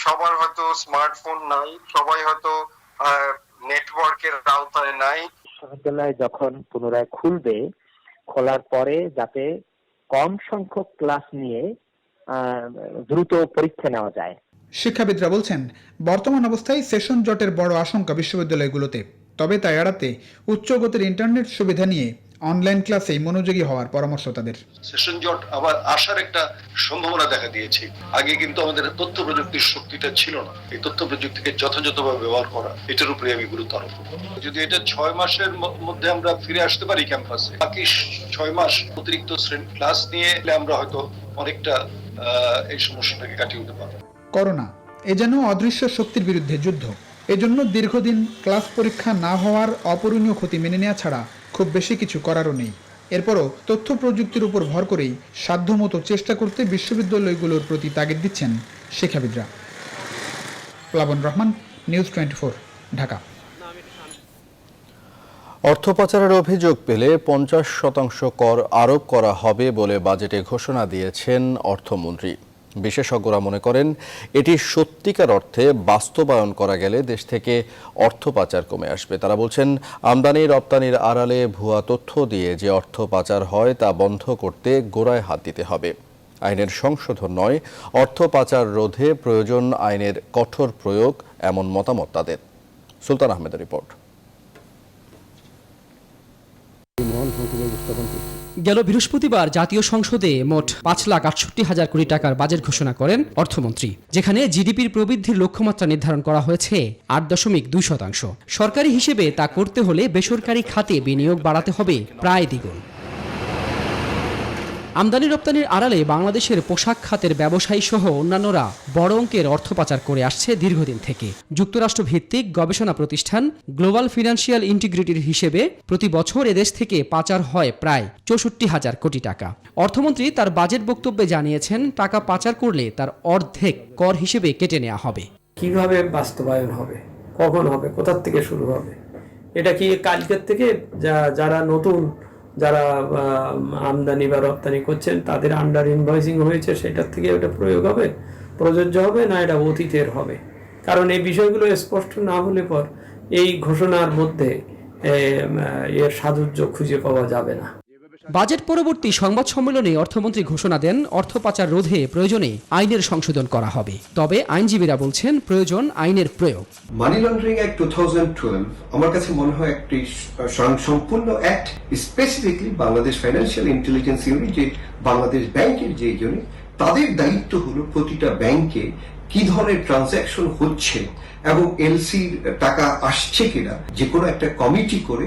সবার হয়তো স্মার্টফোন নাই, সবাই হয়তো নেটওয়ার্কের আওতায় নাই। বিশ্ববিদ্যালয় যখন পুনরায় খুলবে, খোলার পরে যাতে কম সংখ্যক ক্লাস নিয়ে দ্রুত পরীক্ষা নেওয়া যায়। শিক্ষাবিদরা বলছেন, বর্তমান অবস্থায় সেশন জটের বড় আশঙ্কা বিশ্ববিদ্যালয়গুলোতে। তবে তা এড়াতে উচ্চ গতির ইন্টারনেট সুবিধা নিয়ে অনলাইন ক্লাসেই মনোযোগী হওয়ার পরামর্শ তাদের। সেশন জট আবার আসার একটা সম্ভাবনা দেখা দিয়েছে। আগে কিন্তু আমাদের তথ্য প্রযুক্তির শক্তিটা ছিল না। এই তথ্য প্রযুক্তিকে যথাযথভাবে ব্যবহার করা, এটার উপরে আমি গুরুত্ব আরোপ করব। যদি এটা 6 মাসের মধ্যে আমরা ফিরে আসতে পারি ক্যাম্পাসে, বাকি 6 মাস অতিরিক্ত শ্রেণী ক্লাস নিয়ে আমরা হয়তো অনেকটা এই সমস্যাটাকে কাটিয়ে উঠতে পারবো। করোনা এ যেন অদৃশ্য শক্তির বিরুদ্ধে যুদ্ধ। এজন্য দীর্ঘদিন ক্লাস পরীক্ষা না হওয়ার অপূরণীয় ক্ষতি মেনে নেওয়া ছাড়া খুব বেশি কিছু করারও নেই। এরপরও তথ্য প্রযুক্তির উপর ভর করেই সাধ্যমতো চেষ্টা করতে বিশ্ববিদ্যালয়গুলোর প্রতি তাগিদ দিচ্ছেন শিক্ষাবিদরা। প্লাবন রহমান, নিউজ 24, ঢাকা। অর্থ পাচারের অভিযোগ পেলে 50% কর আরোপ করা হবে বলে বাজেটে ঘোষণা দিয়েছেন অর্থমন্ত্রী। বিশেষজ্ঞরা মনে করেন এটি সত্যিকার অর্থে বাস্তবায়ন করা গেলে দেশ থেকে অর্থ পাচার কমে আসবে। তারা বলছেন, আমদানি রপ্তানির আড়ালে ভুয়া তথ্য দিয়ে যে অর্থ পাচার হয় তা বন্ধ করতে গোড়ায় হাত দিতে হবে। আইনের সংশোধন নয়, অর্থ পাচার রোধে প্রয়োজন আইনের কঠোর প্রয়োগ, এমন মতামত তাদের। সুলতান আহমেদের রিপোর্ট। গেল বৃহস্পতিবার জাতীয় সংসদে মোট 5,68,000 কোটি টাকার বাজেট ঘোষণা করেন অর্থমন্ত্রী, যেখানে জিডিপির প্রবৃদ্ধির লক্ষ্যমাত্রা নির্ধারণ করা হয়েছে 8.2%। সরকারি হিসেবে তা করতে হলে বেসরকারি খাতে বিনিয়োগ বাড়াতে হবে প্রায় দ্বিগুণ। আমদানি রপ্তানির আড়ালে বাংলাদেশের পোশাক খাতের ব্যবসায়ী সহ অন্যান্যরা বড় অঙ্কের অর্থ পাচার করে আসছে দীর্ঘদিন থেকে। যুক্তরাষ্ট্র ভিত্তিক গবেষণা প্রতিষ্ঠান গ্লোবাল ফিনান্সিয়াল ইন্টিগ্রিটির হিসেবে প্রতি বছর এদেশ থেকে পাচার হয় প্রায় 64,000 কোটি টাকা। অর্থমন্ত্রী তার বাজেট বক্তব্যে জানিয়েছেন, টাকা পাচার করলে তার অর্ধেক কর হিসেবে কেটে নেওয়া হবে। কিভাবে বাস্তবায়ন হবে, কখন হবে, কোথা থেকে শুরু হবে? এটা কি কালকের থেকে যারা নতুন যারা আমদানি বা রপ্তানি করছেন তাদের আন্ডার ইনভয়েসিং হয়েছে সেটার থেকে ওটা প্রয়োগ হবে, প্রযোজ্য হবে, না এটা অতীতের হবে? কারণ এই বিষয়গুলো স্পষ্ট না হলে পর এই ঘোষণার মধ্যে এর সাযুজ্য খুঁজে পাওয়া যাবে না। বাজেট পরবর্তী সংবাদ সম্মেলনে অর্থমন্ত্রী ঘোষণা দেন, অর্থ পাচার রোধে প্রয়োজনে আইনের সংশোধন করা হবে। তবে আইনজীবীরা বলছেন, প্রয়োজন আইনের প্রয়োগ। মানি লন্ডারিং অ্যাক্ট 2012 আমার কাছে মনে হয় একটি সম্পূর্ণ act, specifically Bangladesh financial intelligence unit, যে বাংলাদেশ ব্যাংকের যে ইউনিট, তাদের দায়িত্ব হলো প্রতিটা ব্যাংকে কি ধরনের ট্রানজাকশন হচ্ছে এবং এলসির টাকা আসছে কিনা যে কোনো একটা কমিটি করে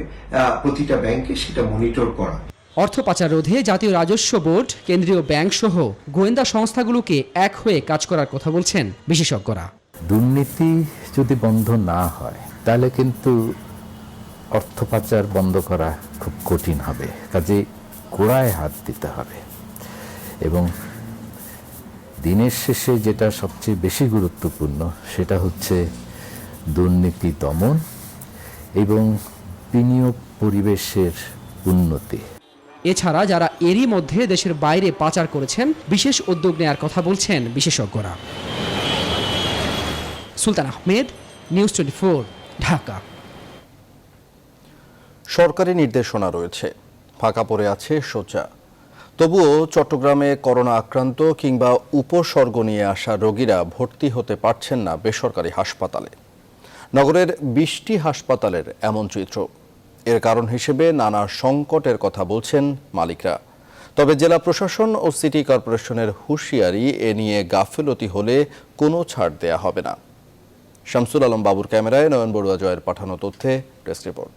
প্রতিটা ব্যাংকে সেটা মনিটর করা। অর্থ পাচার রোধে জাতীয় রাজস্ব বোর্ড, কেন্দ্রীয় ব্যাংক সহ গোয়েন্দা সংস্থাগুলোকে এক হয়ে কাজ করার কথা বলছেন বিশেষজ্ঞরা। দুর্নীতি যদি বন্ধ না হয় তাহলে কিন্তু অর্থ পাচার বন্ধ করা খুব কঠিন হবে। কাজে গোড়ায় হাত দিতে হবে এবং দিনের শেষে যেটা সবচেয়ে বেশি গুরুত্বপূর্ণ সেটা হচ্ছে দুর্নীতি দমন এবং বিনিয়োগ পরিবেশের উন্নতি। এছাড়া যারা এরই মধ্যে দেশের বাইরে পাচার করেছেন বিশেষ উদ্যোগ নেয়ার কথা বলছেন বিশেষজ্ঞরা। সুলতান আহমেদ, নিউজ 24, ঢাকা। সরকারি নির্দেশনা রয়েছে, ফাঁকা পড়ে আছে শয্যা। তবুও চট্টগ্রামে করোনা আক্রান্ত কিংবা উপসর্গ নিয়ে আসা রোগীরা ভর্তি হতে পারছেন না বেসরকারি হাসপাতালে। নগরের 20টি হাসপাতালের এমন চিত্র। এর কারণ হিসেবে নানা সংকটের কথা বলছেন মালিকরা। তবে জেলা প্রশাসন ও সিটি কর্পোরেশনের হুঁশিয়ারি, এ নিয়ে গাফিলতি হলে কোনো ছাড় দেয়া হবে না। শামসুল আলম বাবুর ক্যামেরায় নয়ন বড়ুয়া জয়ের পাঠানো তথ্যে ডেস্ক রিপোর্ট।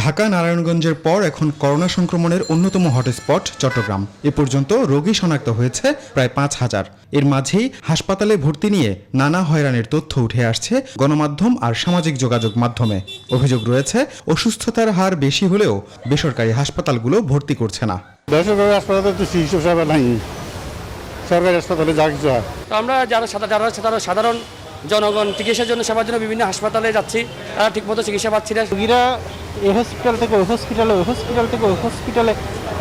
ঢাকা নারায়ণগঞ্জের পর এখন করোনা সংক্রমণের অন্যতম হটস্পট চট্টগ্রাম। এ পর্যন্ত রোগী শনাক্ত হয়েছে প্রায় 5,000। এর মাঝেই হাসপাতালে ভর্তি নিয়ে নানা হয়রানির তথ্য উঠে আসছে গণমাধ্যম আর সামাজিক যোগাযোগ মাধ্যমে। অভিযোগ রয়েছে, অসুস্থতার হার বেশি হলেও বেসরকারি হাসপাতালগুলো ভর্তি করছে না। বেসরকারি হাসপাতালে তো চিকিৎসা সেবা নাই, সরকারি হাসপাতালে যা কিছু হয়। আমরা যারা সাধারণ জনগণ চিকিৎসার জন্য সেবার জন্য বিভিন্ন হাসপাতালে যাচ্ছি, তারা ঠিকমতো চিকিৎসা পাচ্ছি না। রোগীরা এই হসপিটাল থেকে ওই হসপিটালে, ওই হসপিটাল থেকে ওই হসপিটালে,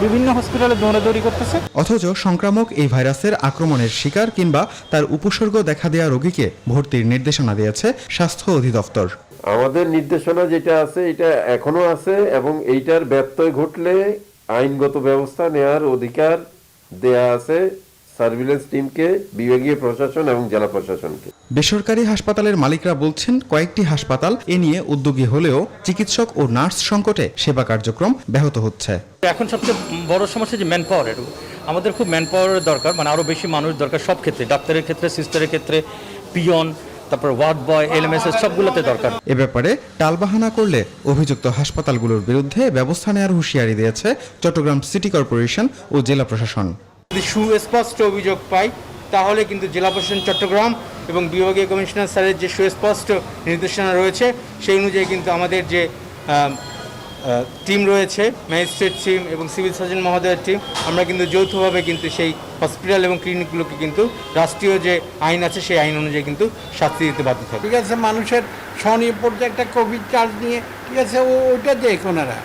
বিভিন্ন হসপিটালে দৌড়াদৌড়ি করতেছে। অথচ সংক্রামক এই ভাইরাসের আক্রমণের শিকার কিংবা তার উপসর্গ দেখা দেওয়া রোগীকে ভর্তির নির্দেশনা দিয়েছে স্বাস্থ্য অধিদপ্তর। আমাদের নির্দেশনা যেটা আছে এটা এখনো আছে এবং এইটার ব্যত্যয় ঘটলে আইনগত ব্যবস্থা নেওয়ার অধিকার দেয়া আছে সার্ভিলেন্স টিমকে, বিভাগীয় প্রশাসন এবং জেলা প্রশাসনকে। বেসরকারি হাসপাতালের মালিকরা বলছেন, কয়েকটি হাসপাতাল এ নিয়ে উদ্যোগী হলেও চিকিৎসক ও নার্স সংকটে সেবা কার্যক্রম ব্যাহত হচ্ছে। এখন সবচেয়ে বড় সমস্যা যে ম্যান পাওয়ার। আমাদের খুব ম্যান পাওয়ারের দরকার, মানে আরও বেশি মানুষ দরকার সব ক্ষেত্রে, ডাক্তারের ক্ষেত্রে, সিস্টারের ক্ষেত্রে, পিয়ন, তারপর ওয়ার্ড বয়, এলএমএস সবগুলোতে দরকার। এ ব্যাপারে টালবাহানা করলে অভিযুক্ত হাসপাতালগুলোর বিরুদ্ধে ব্যবস্থা নেওয়ার হুঁশিয়ারি দিয়েছে চট্টগ্রাম সিটি কর্পোরেশন ও জেলা প্রশাসন। যদি সুস্পষ্ট অভিযোগ পাই তাহলে কিন্তু জেলা প্রশাসন চট্টগ্রাম এবং বিভাগীয় কমিশনার স্যারের যে সুস্পষ্ট নির্দেশনা রয়েছে সেই অনুযায়ী কিন্তু আমাদের যে টিম রয়েছে, ম্যাজিস্ট্রেট টিম এবং সিভিল সার্জন মহোদয়ের টিম, আমরা কিন্তু যৌথভাবে কিন্তু সেই হসপিটাল এবং ক্লিনিকগুলোকে কিন্তু রাষ্ট্রীয় যে আইন আছে সেই আইন অনুযায়ী কিন্তু শাস্তি দিতে বাধ্য থাকবে। ঠিক আছে, মানুষের স্বনির্ভর একটা কোভিড চার্জ নিয়ে, ঠিক আছে, ওইটা দেখ ওনারা,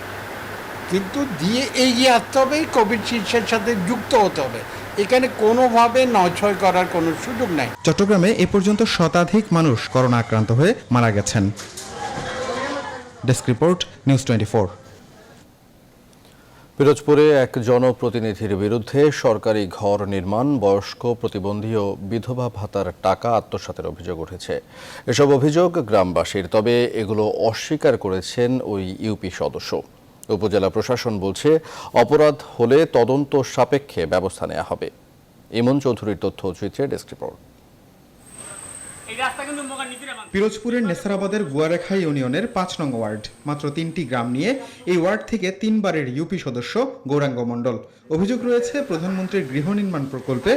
কিন্তু দিয়ে এগিয়ে আসতে হবে, কোভিড চিকিৎসার সাথে যুক্ত হতে হবে। এখানে কোনোভাবে নয়ছয় করার কোনো সুযোগ নাই। চট্টগ্রামে এ পর্যন্ত শতাধিক মানুষ করোনা আক্রান্ত হয়ে মারা গেছেন। Desk report, news 24। পিরোজপুরে এক জনপ্রতিনিধির বিরুদ্ধে সরকারি ঘর নির্মাণ, বয়স্ক, প্রতিবন্ধী ও বিধবা ভাতার টাকা আত্মসাতের অভিযোগ উঠেছে। এসব অভিযোগ গ্রামবাসীর, তবে এগুলো অস্বীকার করেছেন ওই ইউপি সদস্য। উপজেলা প্রশাসন বলছে, অপরাধ হলে তদন্ত সাপেক্ষে ব্যবস্থা নেওয়া হবে। ইমন চৌধুরীর তথ্য চিত্রে ডেস্ক রিপোর্ট। পিরোজপুরের নেসারাবাদের গুয়ারেখা ইউনিয়নের 5 নং ওয়ার্ড, মাত্র 3টি গ্রাম নিয়ে এই ওয়ার্ড থেকে 3 বারের ইউপি সদস্য গৌরাঙ্গ মণ্ডল। অভিযোগ রয়েছে, প্রধানমন্ত্রীর গৃহ নির্মাণ প্রকল্পে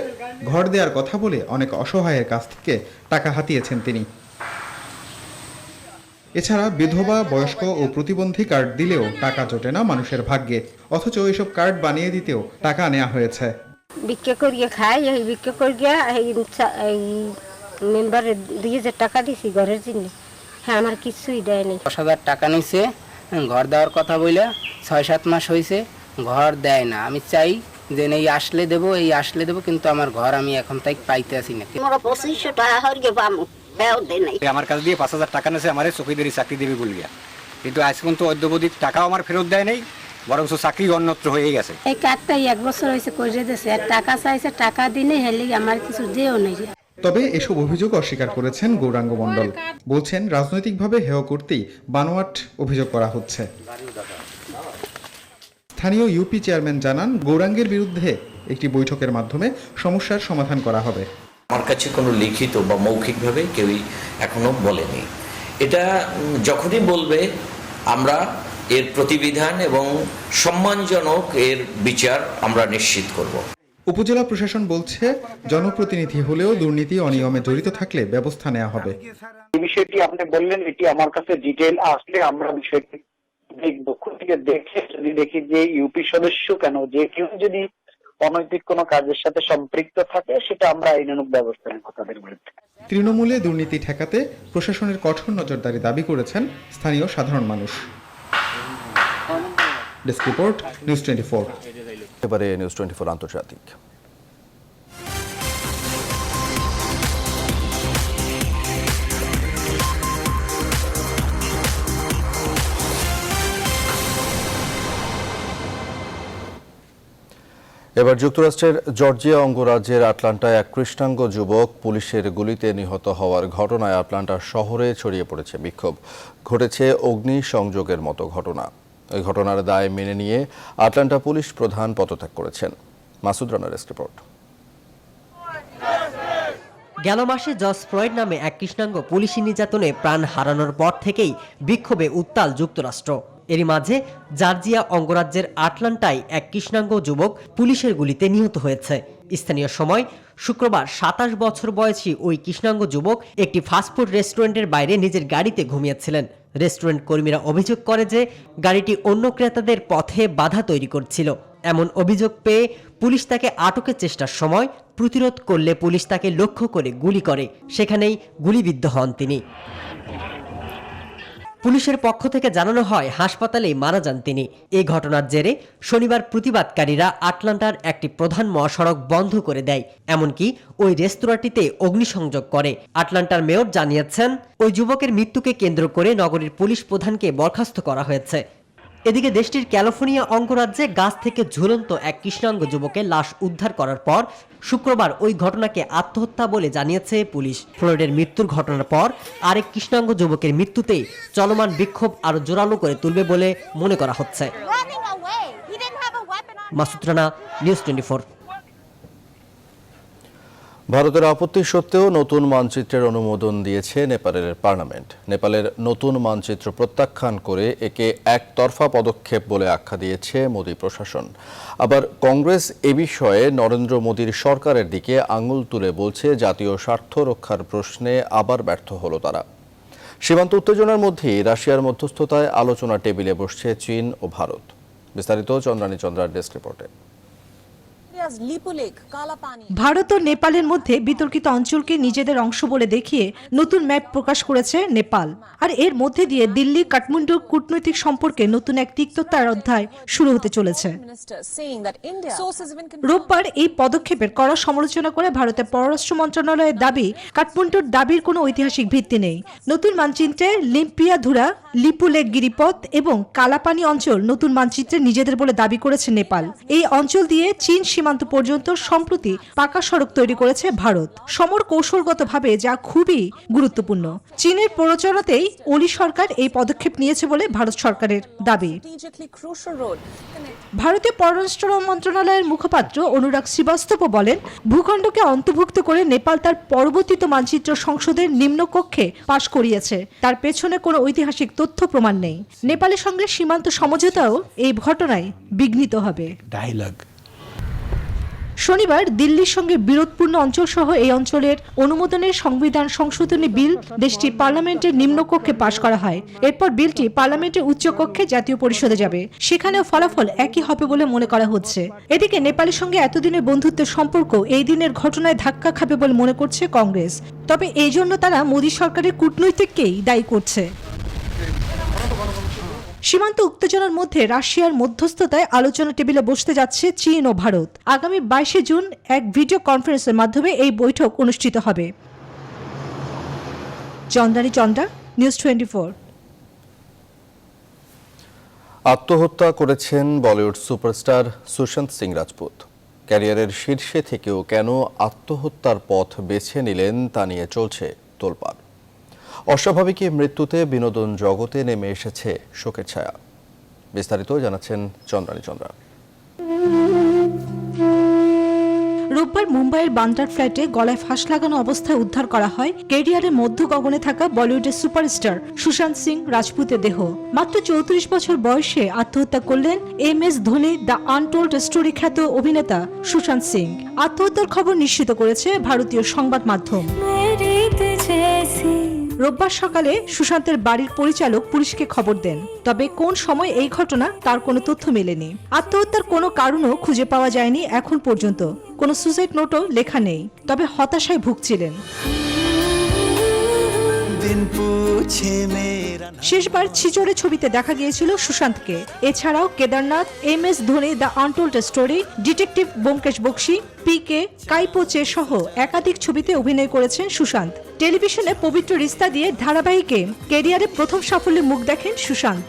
ঘর দেওয়ার কথা বলে অনেক অসহায়ের কাছ থেকে টাকা হাতিয়েছেন তিনি। এছাড়া বিধবা, বয়স্ক ও প্রতিবন্ধী কার্ড দিলেও টাকা জোটে না মানুষের ভাগ্যে, অথচ এইসব কার্ড বানিয়ে দিতেও টাকা নেওয়া হয়েছে। বিক্রি করিয়ে খাই, এই বিক্রি করিয়ে এই মেম্বারে 2000 টাকা দিছি ঘরের জন্য। হ্যাঁ, আমার কিছুই দেয়নি। 10,000 টাকা নিছে ঘর দেওয়ার কথা বলে, 6-7 মাস হয়েছে ঘর দেয় না। আমি চাই যে এই আসলে দেবো, এই আসলে দেবো, কিন্তু আমার ঘর আমি এখন তাই পাইতে আসি না। 2500 টাকা হরিয়ে পামু, দেও দেয় নাই। আমার কাছ দিয়ে 5000 টাকা নিয়েছে, আমার চৌকিদারি চাকরি দেবে বলিয়া, কিন্তু আজ পর্যন্ত অদ্যবধি টাকাও আমার ফেরত দেয় নাই, বরং চাকরি অন্যত্র হয়ে গেছে। এই কার্ডটা 1 বছর হয়েছে করে দিয়েছে, আর টাকা চাইছে, টাকা দিনে হেলে আমার কিছু দেও নাই। তবে এসব অভিযোগ অস্বীকার করেছেন গৌরাঙ্গ মণ্ডল। বলছেন, রাজনৈতিকভাবে হেয় করতেই বানোয়াট অভিযোগ করা হচ্ছে। স্থানীয় ইউপি চেয়ারম্যান জানান, গৌরাঙ্গের বিরুদ্ধে একটি বৈঠকের মাধ্যমে সমস্যার সমাধান করা হবে। আমার কাছে কোনো লিখিত বা মৌখিকভাবে কেউই এখনো বলেনি। এটা যখনই বলবে আমরা এর প্রতিবিধান এবং সম্মানজনক এর বিচার আমরা নিশ্চিত করব। উপজেলা প্রশাসন বলছে, জনপ্রতিনিধি হলেও দুর্নীতি অনিয়মে জড়িত থাকলে ব্যবস্থা নেওয়া হবে। এই বিষয়টি আপনি বললেন, এটি আমার কাছে ডিটেইল আসলে আমরা বিষয়টি দেখব, খুঁটিয়ে দেখে যদি দেখি যে ইউপি সদস্য কেন, যে কেউ যদি অনৈতিক কোনো কাজের সাথে সম্পৃক্ত থাকে, সেটা আমরা আইনানুগ ব্যবস্থা নেব তাদের বিরুদ্ধে। তৃণমূলে দুর্নীতি ঠেকাতে প্রশাসনের কঠোর নজরদারি দাবি করেছেন স্থানীয় সাধারণ মানুষ। Desk report, news 24। এবারে নিউজ 24 আন্তর্জাতিক। এবার যুক্তরাষ্ট্রের জর্জিয়া অঙ্গরাজ্যের আটলান্টায় এক কৃষ্ণাঙ্গ যুবক পুলিশের গুলিতে নিহত হওয়ার ঘটনায় আটলান্টা শহরে ছড়িয়ে পড়েছে বিক্ষোভ। ঘটেছে অগ্নিসংযোগের মতো ঘটনা। ওই ঘটনার দায় মেনে নিয়ে আটলান্টা পুলিশ প্রধান পদত্যাগ করেছেন। মাসুদ রানার রিপোর্ট। গেল মাসে জর্জ ফ্লয়েড নামে এক কৃষ্ণাঙ্গ পুলিশি নির্যাতনে প্রাণ হারানোর পর থেকেই বিক্ষোভে উত্তাল যুক্তরাষ্ট্র। এরই মাঝে জর্জিয়া অঙ্গরাজ্যের আটলান্টায় এক কৃষ্ণাঙ্গ যুবক পুলিশের গুলিতে নিহত হয়েছে। স্থানীয় সময় শুক্রবার 27 বছর বয়সী ওই কৃষ্ণাঙ্গ যুবক একটি ফাস্টফুড রেস্টুরেন্টের বাইরে নিজের গাড়িতে ঘুমিয়েছিলেন। রেস্টুরেন্ট কর্মীরা অভিযোগ করে যে গাড়িটি অন্য ক্রেতাদের পথে বাধা তৈরি করছিল। এমন অভিযোগ পেয়ে পুলিশ তাকে আটকের চেষ্টার সময় প্রতিরোধ করলে পুলিশ তাকে লক্ষ্য করে গুলি করে, সেখানেই গুলিবিদ্ধ হন তিনি। পুলিশের পক্ষ থেকে জানানো হয় হাসপাতালেই মারা যান তিনি। এই ঘটনার জেরে শনিবার প্রতিবাদকারীরা আটলান্টার একটি প্রধান মহাসড়ক বন্ধ করে দেয়, এমনকি ওই রেস্তোরাঁটিতে অগ্নিসংযোগ করে। আটলান্টার মেয়র জানিয়েছেন, ওই যুবকের মৃত্যুকে কেন্দ্র করে নগরীর পুলিশ প্রধানকে বরখাস্ত করা হয়েছে। এদিকে দেশটির ক্যালিফোর্নিয়া অঙ্গরাজ্যে গাছ থেকে ঝুলন্ত এক কৃষ্ণাঙ্গ যুবকের লাশ উদ্ধার করার পর শুক্রবার ওই ঘটনাকে আত্মহত্যা বলে জানিয়েছে পুলিশ। ফ্লয়েডের মৃত্যুর ঘটনার পর আরেক কৃষ্ণাঙ্গ যুবকের মৃত্যুতে চলমান বিক্ষোভ আরো জোরালো করে তুলবে বলে মনে করা হচ্ছে। মাসুদ রানা, নিউজ 24। ভারতের আপত্তি সত্ত্বেও নতুন মানচিত্রের অনুমোদন দিয়েছে নেপালের পার্লামেন্ট। নেপালের নতুন মানচিত্র প্রত্যাখ্যান করে একে একতরফা পদক্ষেপ বলে আখ্যা দিয়েছে মোদী প্রশাসন। আবার কংগ্রেস এ বিষয়ে নরেন্দ্র মোদীর সরকারের দিকে আঙুল তুলে বলছে, জাতীয় স্বার্থ রক্ষার প্রশ্নে আবার ব্যর্থ হলো তারা। সীমান্ত উত্তেজনার মধ্যেই রাশিয়ার মধ্যস্থতায় আলোচনা টেবিলে বসছে চীন ও ভারত। বিস্তারিত চন্দ্রানী চন্দ্রার ডেস্ক রিপোর্টে। ভারত ও নেপালের মধ্যে বিতর্কিত অঞ্চলকে নিজেদের অংশ বলে দেখিয়ে নতুন ম্যাপ প্রকাশ করেছে নেপাল। আর এর মধ্যে দিয়ে দিল্লি কাঠমান্ডু কূটনৈতিক সম্পর্কে নতুন এক তিক্ততার অধ্যায় শুরু হতে চলেছে। রোববার এই পদক্ষেপের কড়া সমালোচনা করে ভারতের পররাষ্ট্র মন্ত্রণালয়ের দাবি, কাঠমান্ডুর দাবির কোনো ঐতিহাসিক ভিত্তি নেই। নতুন মানচিত্রে লিম্পিয়াধুরা, লিপুলেক গিরিপথ এবং কালাপানি অঞ্চল নতুন মানচিত্রে নিজেদের বলে দাবি করেছে নেপাল। এই অঞ্চল দিয়ে চীন সীমান্ত পর্যন্ত সম্প্রতি পাকা সড়ক তৈরি করেছে ভারত, সমর কৌশলগতভাবে যা খুবই গুরুত্বপূর্ণ। চীনের প্ররোচনাতেই ওলি সরকার এই পদক্ষেপ নিয়েছে বলে ভারত সরকারের দাবি। ভারতীয় পররাষ্ট্র মন্ত্রণালয়ের মুখপাত্র অনুরাগ শ্রীবাস্তব বলেন, ভূখণ্ডকে অন্তর্ভুক্ত করে নেপাল তার পরবর্তীত মানচিত্র সংসদের নিম্নকক্ষে পাশ করিয়েছে। তার পেছনে কোনো ঐতিহাসিক তথ্য প্রমাণ নেই। নেপালের সঙ্গে সীমান্ত সমঝোতাও এই ঘটনায় বিঘ্নিত হবে। শনিবার দিল্লির সঙ্গে বিরোধপূর্ণ অঞ্চল সহ এই অঞ্চলের অনুমোদনের সংবিধান সংশোধনী বিল দেশটির পার্লামেন্টের নিম্নকক্ষে পাশ করা হয়। এরপর বিলটি পার্লামেন্টের উচ্চকক্ষে জাতীয় পরিষদে যাবে। সেখানেও ফলাফল একই হবে বলে মনে করা হচ্ছে। এদিকে নেপালের সঙ্গে এতদিনের বন্ধুত্বের সম্পর্ক এই দিনের ঘটনায় ধাক্কা খাবে বলে মনে করছে কংগ্রেস। তবে এই জন্য তারা মোদী সরকারের কূটনৈতিককেই দায়ী করছে। সীমান্ত উত্তেজনার মধ্যে রাশিয়ার মধ্যস্থতায় আলোচনা টেবিলে বসতে যাচ্ছে চীন ও ভারত। আগামী 22 জুন এক ভিডিও কনফারেন্সের মাধ্যমে এই বৈঠক অনুষ্ঠিত হবে। চন্দ্রানী চন্দ্রা, নিউজ 24। আত্মহত্যা করেছেন বলিউড সুপারস্টার সুশান্ত সিং রাজপুত। ক্যারিয়ারের শীর্ষে থেকেও কেন আত্মহত্যার পথ বেছে নিলেন তা নিয়ে চলছে তোলপাড়। অস্বাভাবিক মৃত্যুতে বিনোদন জগতে নেমে এসেছে শোকের ছায়া। বিস্তারিত জানাচ্ছেন চন্দ্রানী চন্দ্রা। রোববার মুম্বাইয়ের বান্দ্রার ফ্ল্যাটে গলায় ফাঁস লাগানো অবস্থায় উদ্ধার করা হয় ক্যারিয়ারের মধ্য গগনে থাকা বলিউডের সুপারস্টার সুশান্ত সিং রাজপুতের দেহ। মাত্র 34 বছর বয়সে আত্মহত্যা করলেন MS Dhoni the untold story খ্যাত অভিনেতা সুশান্ত সিং। আত্মহত্যার খবর নিশ্চিত করেছে ভারতীয় সংবাদ মাধ্যম। রোববার সকালে সুশান্তের বাড়ির পরিচালক পুলিশকে খবর দেন। তবে কোন সময় এই ঘটনা তার কোনো তথ্য মেলেনি। আত্মহত্যার কোনো কারণও খুঁজে পাওয়া যায়নি এখন পর্যন্ত। কোনো সুসাইড নোটও লেখা নেই। তবে হতাশায় ভুগছিলেন। শেষবার ছিচড়ে ছবিতে দেখা গিয়েছিল সুশান্তকে। এছাড়াও Kedarnath, MS Dhoni the untold story, detective Byomkesh Bakshi, PK, Kaipoche সহ একাধিক ছবিতে অভিনয় করেছেন সুশান্ত। টেলিভিশনে পবিত্র রিস্তা দিয়ে ধারাবাহিকে ক্যারিয়ারে প্রথম সাফল্যে মুখ দেখেন সুশান্ত।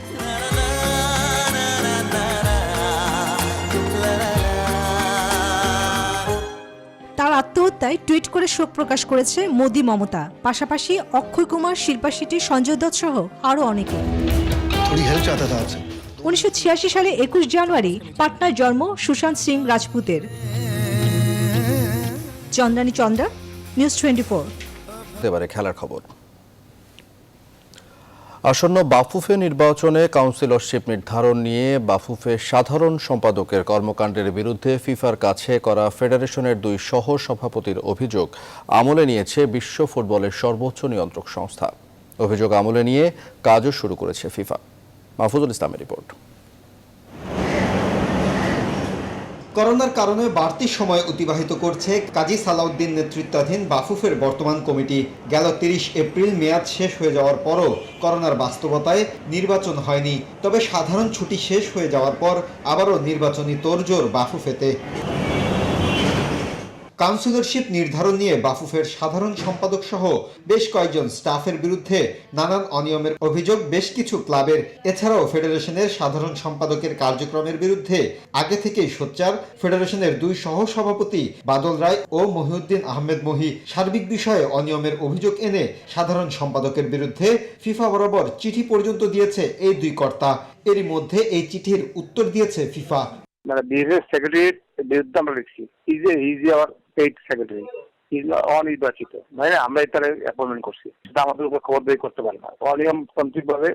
তার আত্মহত্যায় টুইট করে শোক প্রকাশ করেছে মোদি, মমতা, পাশাপাশি অক্ষয় কুমার, শিল্পা শেট্টি, সঞ্জয় দত্ত সহ আরো অনেকে। 1986 সালে 21 জানুয়ারি পাটনায় জন্ম সুশান্ত সিং রাজপুতের। চন্দ্রানী চন্দ্রা, নিউজ 24। এবারে খেলার খবর। আসন্ন বাফুফে নির্বাচনে কাউন্সিলরশিপ নির্ধারণ নিয়ে বাফুফে সাধারণ সম্পাদকের কর্মকাণ্ডের বিরুদ্ধে ফিফার কাছে করা ফেডারেশনের 2 সহ সভাপতির অভিযোগ আমলে নিয়েছে বিশ্ব ফুটবলের সর্বোচ্চ নিয়ন্ত্রক সংস্থা। অভিযোগ আমলে নিয়ে কাজও শুরু করেছে ফিফা। মাহফুজুল ইসলামের রিপোর্ট। করোনার কারণে বাড়তি সময় অতিবাহিত করছে কাজী সালাউদ্দিন নেতৃত্বাধীন বাফুফের বর্তমান কমিটি। গেল 30 এপ্রিল মেয়াদ শেষ হয়ে যাওয়ার পরও করোনার বাস্তবতায় নির্বাচন হয়নি। তবে সাধারণ ছুটি শেষ হয়ে যাওয়ার পর আবারও নির্বাচনী তোড়জোড় বাফুফেতে। কাউন্সিলরশিপ নির্ধারণ নিয়ে বাফুফের সাধারণ সম্পাদক সহ বেশ কয়েকজন স্টাফের বিরুদ্ধে নানান অনিয়মের অভিযোগ বেশ কিছু ক্লাবের। এছাড়াও ফেডারেশনের সাধারণ সম্পাদকের কার্যক্রমের বিরুদ্ধে আগে থেকেই সোচ্চার ফেডারেশনের 2 সহ সভাপতি বাদল রায় ও মহিউদ্দিন আহমেদ মহি। সার্বিক বিষয়ে অনিয়মের অভিযোগ এনে সাধারণ সম্পাদকের বিরুদ্ধে ফিফা বরাবর চিঠি পর্যন্ত দিয়েছে এই 2 কর্তা। এরই মধ্যে এই চিঠির উত্তর দিয়েছে ফিফা। বিজনেস সেক্রেটারির বিরুদ্ধে আমরা লিখছি, ইজ আওয়ার পেইড সেক্রেটারি, অনির্বাচিত, মানে আমরা তার অ্যাপয়েন্টমেন্ট করছি, সেটা আমাদের উপর খবর বের করতে পারে না। অনিয়মতান্ত্রিক ভাবে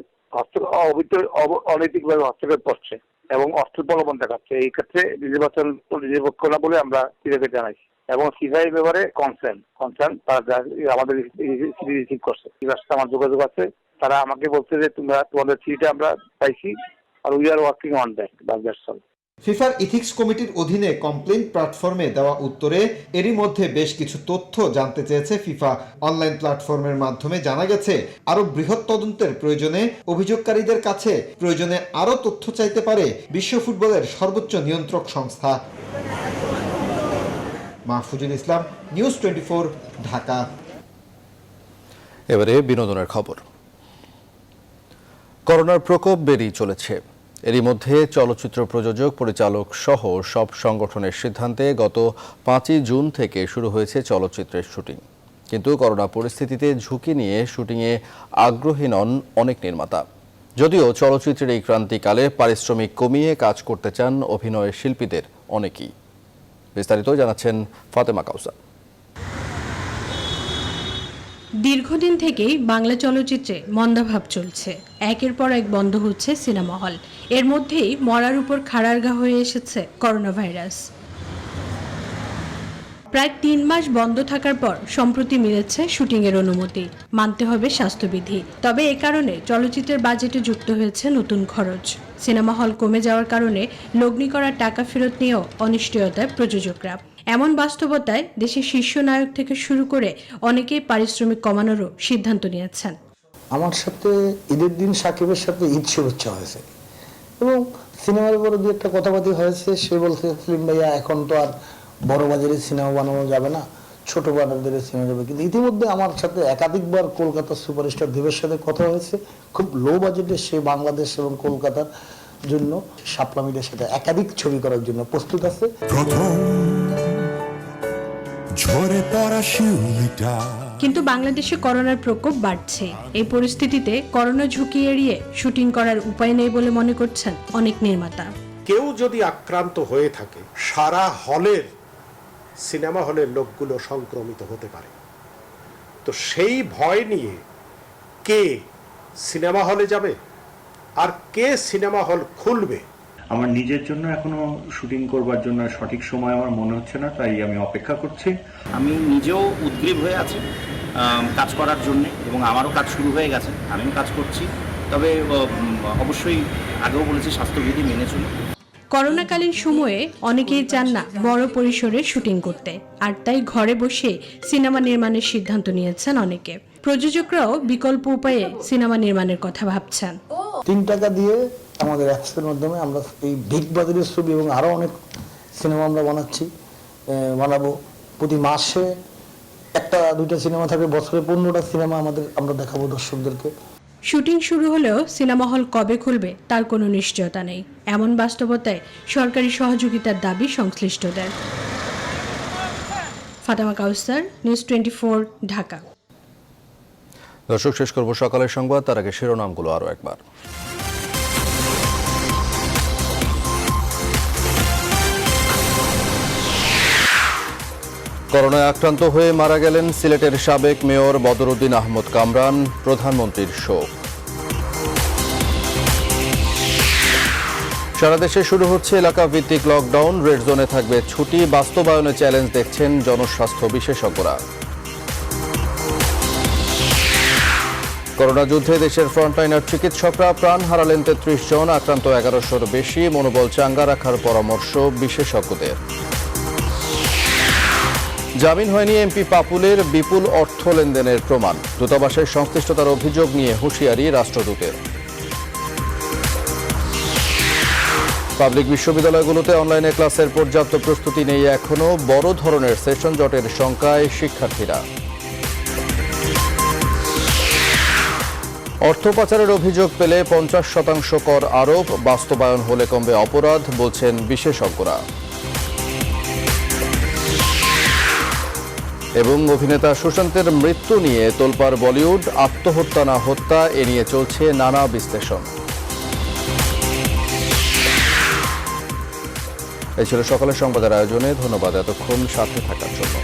অনৈতিকভাবে হস্তক্ষেপ করছে এবং অস্ত্র প্রলোভন দেখাচ্ছে। এই ক্ষেত্রে নির্বাচন নিরপেক্ষ না বলে আমরা ফিফাকে জানাইছি এবং ফিফা এই ব্যাপারে কনসার্ন তারা আমাদের রিসিভ করছে। ফিফার সাথে আমার যোগাযোগ আছে, তারা আমাকে বলছে যে তোমাদের চিঠিটা আমরা পাইছি আর we are working on that. ফিফার ইথিক্স কমিটির অধীনে কমপ্লেইন প্ল্যাটফর্মে দেওয়া উত্তরে এরই মধ্যে বেশ কিছু তথ্য জানতে চেয়েছে ফিফা। অনলাইন প্ল্যাটফর্মের মাধ্যমে জানা গেছে আরো বৃহৎ তদন্তের প্রয়োজনে অভিযোগকারীদের কাছে প্রয়োজনে আরো তথ্য চাইতে পারে বিশ্ব ফুটবলের সর্বোচ্চ নিয়ন্ত্রক সংস্থা। মাহফুজুল ইসলাম, নিউজ 24, ঢাকা। এবারে বিনোদনের খবর। করোনার প্রকোপ বেড়েই চলেছে। এরই মধ্যে চলচ্চিত্র প্রযোজক, পরিচালক সহ সব সংগঠনের সিদ্ধান্তে গত 5ই জুন থেকে শুরু হয়েছে চলচ্চিত্রের শুটিং। কিন্তু করোনা পরিস্থিতিতে ঝুঁকি নিয়ে শুটিংয়ে আগ্রহী নন অনেক নির্মাতা। যদিও চলচ্চিত্রের এই ক্রান্তিকালে পারিশ্রমিক কমিয়ে কাজ করতে চান অভিনয়ের শিল্পীদের অনেকেই। বিস্তারিত জানাচ্ছেন ফাতেমা কাউসার। দীর্ঘদিন থেকেই বাংলা চলচ্চিত্রে মন্দাভাব চলছে। একের পর এক বন্ধ হচ্ছে সিনেমা হল। এর মধ্যেই মরার উপর খাড়ারঘা হয়ে এসেছে করোনা ভাইরাস। প্রায় 3 মাস বন্ধ থাকার পর সম্প্রতি মিলেছে শুটিংয়ের অনুমতি। মানতে হবে স্বাস্থ্যবিধি। তবে এ কারণে চলচ্চিত্রের বাজেটে যুক্ত হয়েছে নতুন খরচ। সিনেমা হল কমে যাওয়ার কারণে লগ্নি করা টাকা ফেরত নিয়েও অনিশ্চয়তায় প্রযোজকরা। এমন বাস্তবতায় দেশের শীর্ষ নায়ক থেকে শুরু করে অনেকেই পারিশ্রমিক কমানোরও সিদ্ধান্ত নিয়েছেন। আমার সাথে ঈদের দিন সাকিবের সাথে ঈদ শুভেচ্ছা হয়েছে এবং সিনেমার উপরে দু একটা কথাবার্তা হয়েছে। সে বলছে, ফিল্ম ভাইয়া এখন তো আর বড় বাজারের সিনেমা বানানো যাবে না, ছোট বাজারের সিনেমা যাবে। কিন্তু ইতিমধ্যে আমার সাথে একাধিকবার কলকাতার সুপারস্টার দেবের সাথে কথা হয়েছে। খুব লো বাজেটে সে বাংলাদেশ এবং কলকাতার জন্য সাপলামিদের সাথে একাধিক ছবি করার জন্য প্রস্তুত আছে। কিন্তু বাংলাদেশে করোনার প্রকোপ বাড়ছে। এই পরিস্থিতিতে করোনা ঝুঁকি এড়িয়ে শুটিং করার উপায় নেই বলে মনে করছেন অনেক নির্মাতা। কেউ যদি আক্রান্ত হয়ে থাকে, সারা সিনেমা হলের লোকগুলো সংক্রমিত হতে পারে। তো সেই ভয় নিয়ে কে সিনেমা হলে যাবে আর কে সিনেমা হল খুলবে? আমার নিজের জন্য এখনো শুটিং করবার জন্য সঠিক সময় আমার মনে হচ্ছে না, তাই আমি অপেক্ষা করছি। আমি নিজেও উদ্গ্রীব হয়ে আছি কাজ করার জন্য, এবং আমারও কাজ শুরু হয়ে গেছে, আমিও কাজ করছি। তবে অবশ্যই আগেও বলেছি স্বাস্থ্যবিধি মেনে চলুন। করোনাকালীন সময়ে অনেকেই চান না বড় পরিসরে শুটিং করতে, আর তাই ঘরে বসে সিনেমা নির্মাণের সিদ্ধান্ত নিয়েছেন অনেকে। প্রযোজকরাও বিকল্প উপায়ে সিনেমা নির্মাণের কথা ভাবছেন। 3 টাকা দিয়ে আমাদের অ্যাপসের মাধ্যমে আমরা এই বিগ বাজারের ছবি এবং আরো অনেক সিনেমা আমরা বানাবো। প্রতি মাসে 1-2টা সিনেমা থাকবে, বছরে 15টা সিনেমা আমরা দেখাবো দর্শকদেরকে। শুটিং শুরু হলেও সিনেমা হল কবে খুলবে তার কোনো নিশ্চয়তা নেই। এমন বাস্তবতায় সরকারি সহযোগিতার দাবি সংশ্লিষ্টদের। ফাতেমা কাউসার, নিউজ 24, ঢাকা। দর্শক, শেষ করব সকালের সংবাদ, তার আগে শিরোনামগুলো আরও একবার। করোনায় আক্রান্ত হয়ে মারা গেলেন সিলেটের সাবেক মেয়র বদরুদ্দিন আহমদ কামরান, প্রধানমন্ত্রীর শোক। সারা দেশে শুরু হচ্ছে এলাকা ভিত্তিক লকডাউন, রেড জোনে থাকবে ছুটি, বাস্তবায়নে চ্যালেঞ্জ দেখছেন জনস্বাস্থ্য বিশেষজ্ঞরা। করোনা যুদ্ধে দেশের ফ্রন্টলাইনার চিকিৎসকরা প্রাণ হারালেন 33 জন, আক্রান্ত 1100-র বেশি, মনোবল চাঙ্গা রাখার পরামর্শ বিশেষজ্ঞদের। জামিন হয়নি এমপি পাপুলের, বিপুল অর্থ লেনদেনের প্রমাণ, দূতাবাসের সংশ্লিষ্টতার অভিযোগ নিয়ে হুঁশিয়ারি রাষ্ট্রদূতের। পাবলিক বিশ্ববিদ্যালয়গুলোতে অনলাইনে ক্লাসের পর্যাপ্ত প্রস্তুতি নেই এখনও, বড় ধরনের সেশন জটের শঙ্কায় শিক্ষার্থীরা। অর্থ পাচারের অভিযোগ পেলে 50% কর আরোপ, বাস্তবায়ন হলে কমবে অপরাধ, বলছেন বিশেষজ্ঞরা। এবং অভিনেতা সুশান্তের মৃত্যু নিয়ে তোলপাড় বলিউড, আত্মহত্যা না হত্যা এ নিয়ে চলছে নানা বিশ্লেষণ। এই ছিল সকালের সংবাদের আয়োজনে। ধন্যবাদ এতক্ষণ সাথে থাকার জন্য।